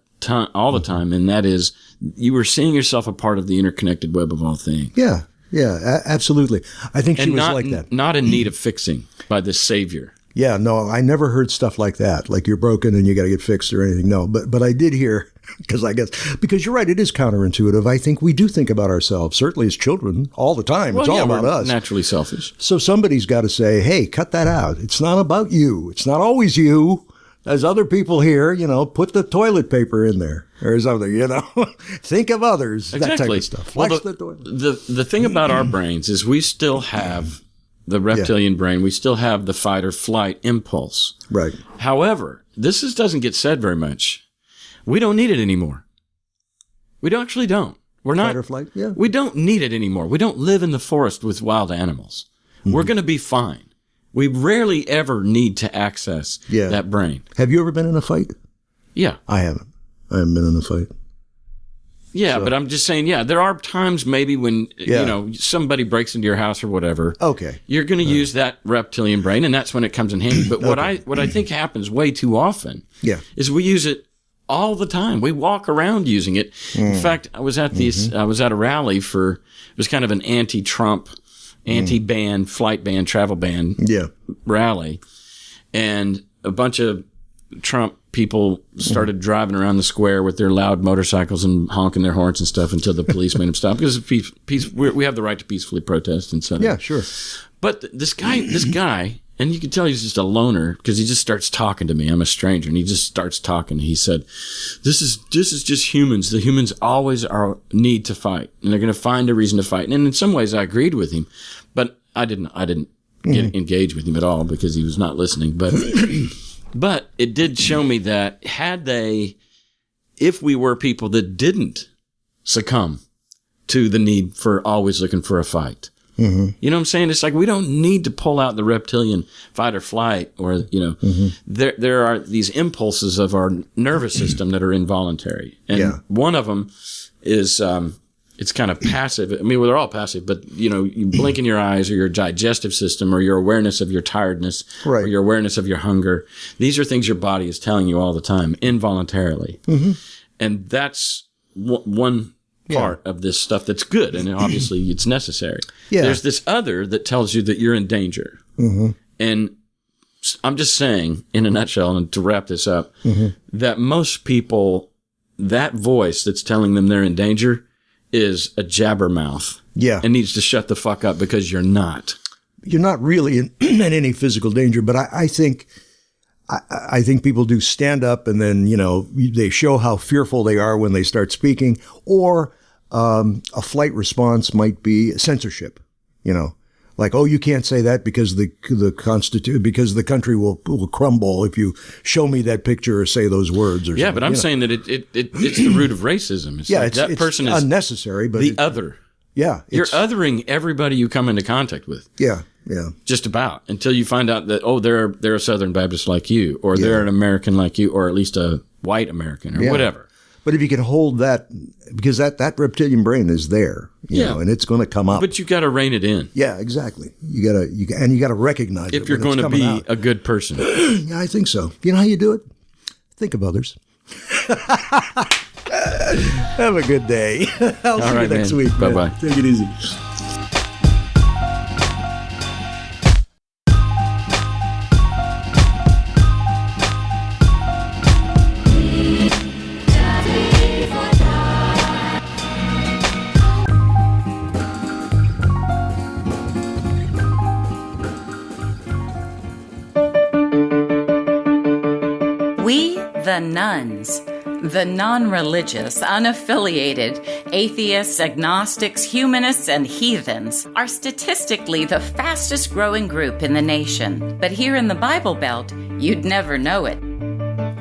time, and that is you were seeing yourself a part of the interconnected web of all things. Yeah, absolutely. I think she was like that. Not in need of fixing by this savior. Yeah, no, I never heard stuff like that. Like you're broken and you got to get fixed or anything. No, but I did hear, because you're right, it is counterintuitive. I think we do think about ourselves, certainly as children, all the time. It's all about us. Naturally selfish. So somebody's got to say, hey, cut that out. It's not about you. It's not always you. There's other people here, you know, put the toilet paper in there or something, you know. Think of others, that type of stuff. Well, the thing about our brains is we still have the reptilian brain. We still have the fight or flight impulse. Right. However, this doesn't get said very much. We don't need it anymore. We actually don't. We're not. Fight or flight? Yeah. We don't need it anymore. We don't live in the forest with wild animals. We're going to be fine. We rarely ever need to access that brain. Have you ever been in a fight? Yeah. I haven't. I haven't been in a fight. Yeah, but I'm just saying, there are times maybe when, you know, somebody breaks into your house or whatever. Okay. You're going to use that reptilian brain, and that's when it comes in handy. But what I think happens way too often is we use it all the time. We walk around using it. In fact, I was at I was at a rally it was kind of an anti-Trump, anti-ban, flight ban, travel ban rally. And a bunch of Trump people started driving around the square with their loud motorcycles and honking their horns and stuff until the police made them stop, because we have the right to peacefully protest and stuff. Yeah, sure. But this guy, and you can tell he's just a loner because he just starts talking to me. I'm a stranger, and he just starts talking. He said, "This is just humans. The humans always need to fight, and they're going to find a reason to fight." And in some ways, I agreed with him, but I didn't get engaged with him at all because he was not listening. But it did show me that if we were people that didn't succumb to the need for always looking for a fight, you know what I'm saying? It's like we don't need to pull out the reptilian fight or flight, or, you know, there are these impulses of our nervous system that are involuntary. And one of them is, it's kind of passive. I mean, well, they're all passive, but, you know, you blink in your eyes, or your digestive system, or your awareness of your tiredness, or your awareness of your hunger. These are things your body is telling you all the time, involuntarily. And that's one part of this stuff that's good, and obviously it's necessary. There's this other that tells you that you're in danger. And I'm just saying, in a nutshell, and to wrap this up, that most people, that voice that's telling them they're in danger is a jabbermouth. And needs to shut the fuck up, because you're not. You're not really in any physical danger, but I think people do stand up, and then, you know, they show how fearful they are when they start speaking, or a flight response might be censorship, you know. Like, oh, you can't say that because because the country will crumble if you show me that picture or say those words or something. But I'm saying that it's the root of racism. It's like that person is unnecessary, but the other. You're othering everybody you come into contact with. Just about, until you find out that, oh, they're a Southern Baptist like you, or they're an American like you, or at least a white American, or whatever. But if you can hold that, because that reptilian brain is there, you know, and it's going to come up. But you got to rein it in. Yeah, exactly. You got to recognize it if you're going to be a good person. Yeah, I think so. You know how you do it? think of others. Have a good day. I'll see you next week. Bye-bye. Take it easy. We, the nuns, the non-religious, unaffiliated, atheists, agnostics, humanists, and heathens, are statistically the fastest growing group in the nation. But here in the Bible Belt, you'd never know it.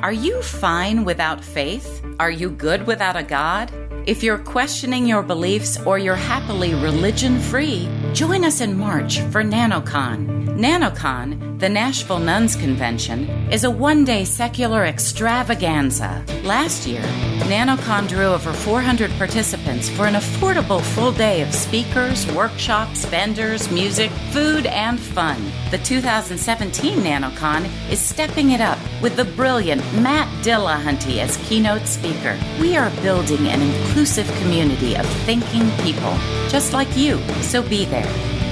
Are you fine without faith? Are you good without a God? If you're questioning your beliefs or you're happily religion-free, join us in March for NanoCon. NanoCon, the Nashville Nuns Convention, is a one-day secular extravaganza. Last year, NanoCon drew over 400 participants for an affordable full day of speakers, workshops, vendors, music, food, and fun. The 2017 NanoCon is stepping it up with the brilliant Matt Dillahunty as keynote speaker. We are building an inclusive community of thinking people, just like you, so be there.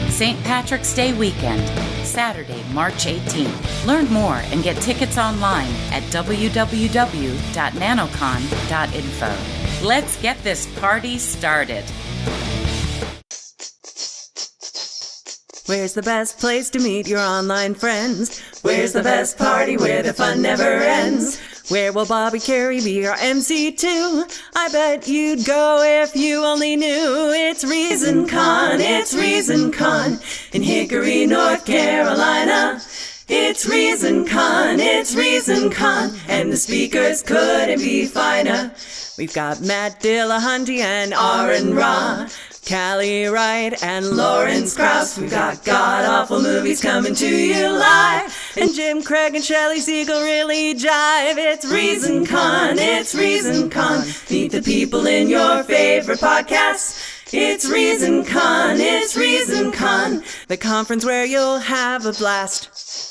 St. Patrick's Day weekend, Saturday, March 18th. Learn more and get tickets online at www.nanocon.info. Let's get this party started. Where's the best place to meet your online friends? Where's the best party where the fun never ends? Where will Bobby Carey be our MC too? I bet you'd go if you only knew. It's ReasonCon, it's ReasonCon in Hickory, North Carolina. It's ReasonCon, it's ReasonCon, and the speakers couldn't be finer. We've got Matt Dillahunty and Aaron Ra, Callie Wright and Lawrence Krauss. We've got god-awful movies coming to you live, and Jim Craig and Shelley Siegel really jive. It's ReasonCon, it's ReasonCon. Meet the people in your favorite podcasts. It's ReasonCon, it's ReasonCon, the conference where you'll have a blast.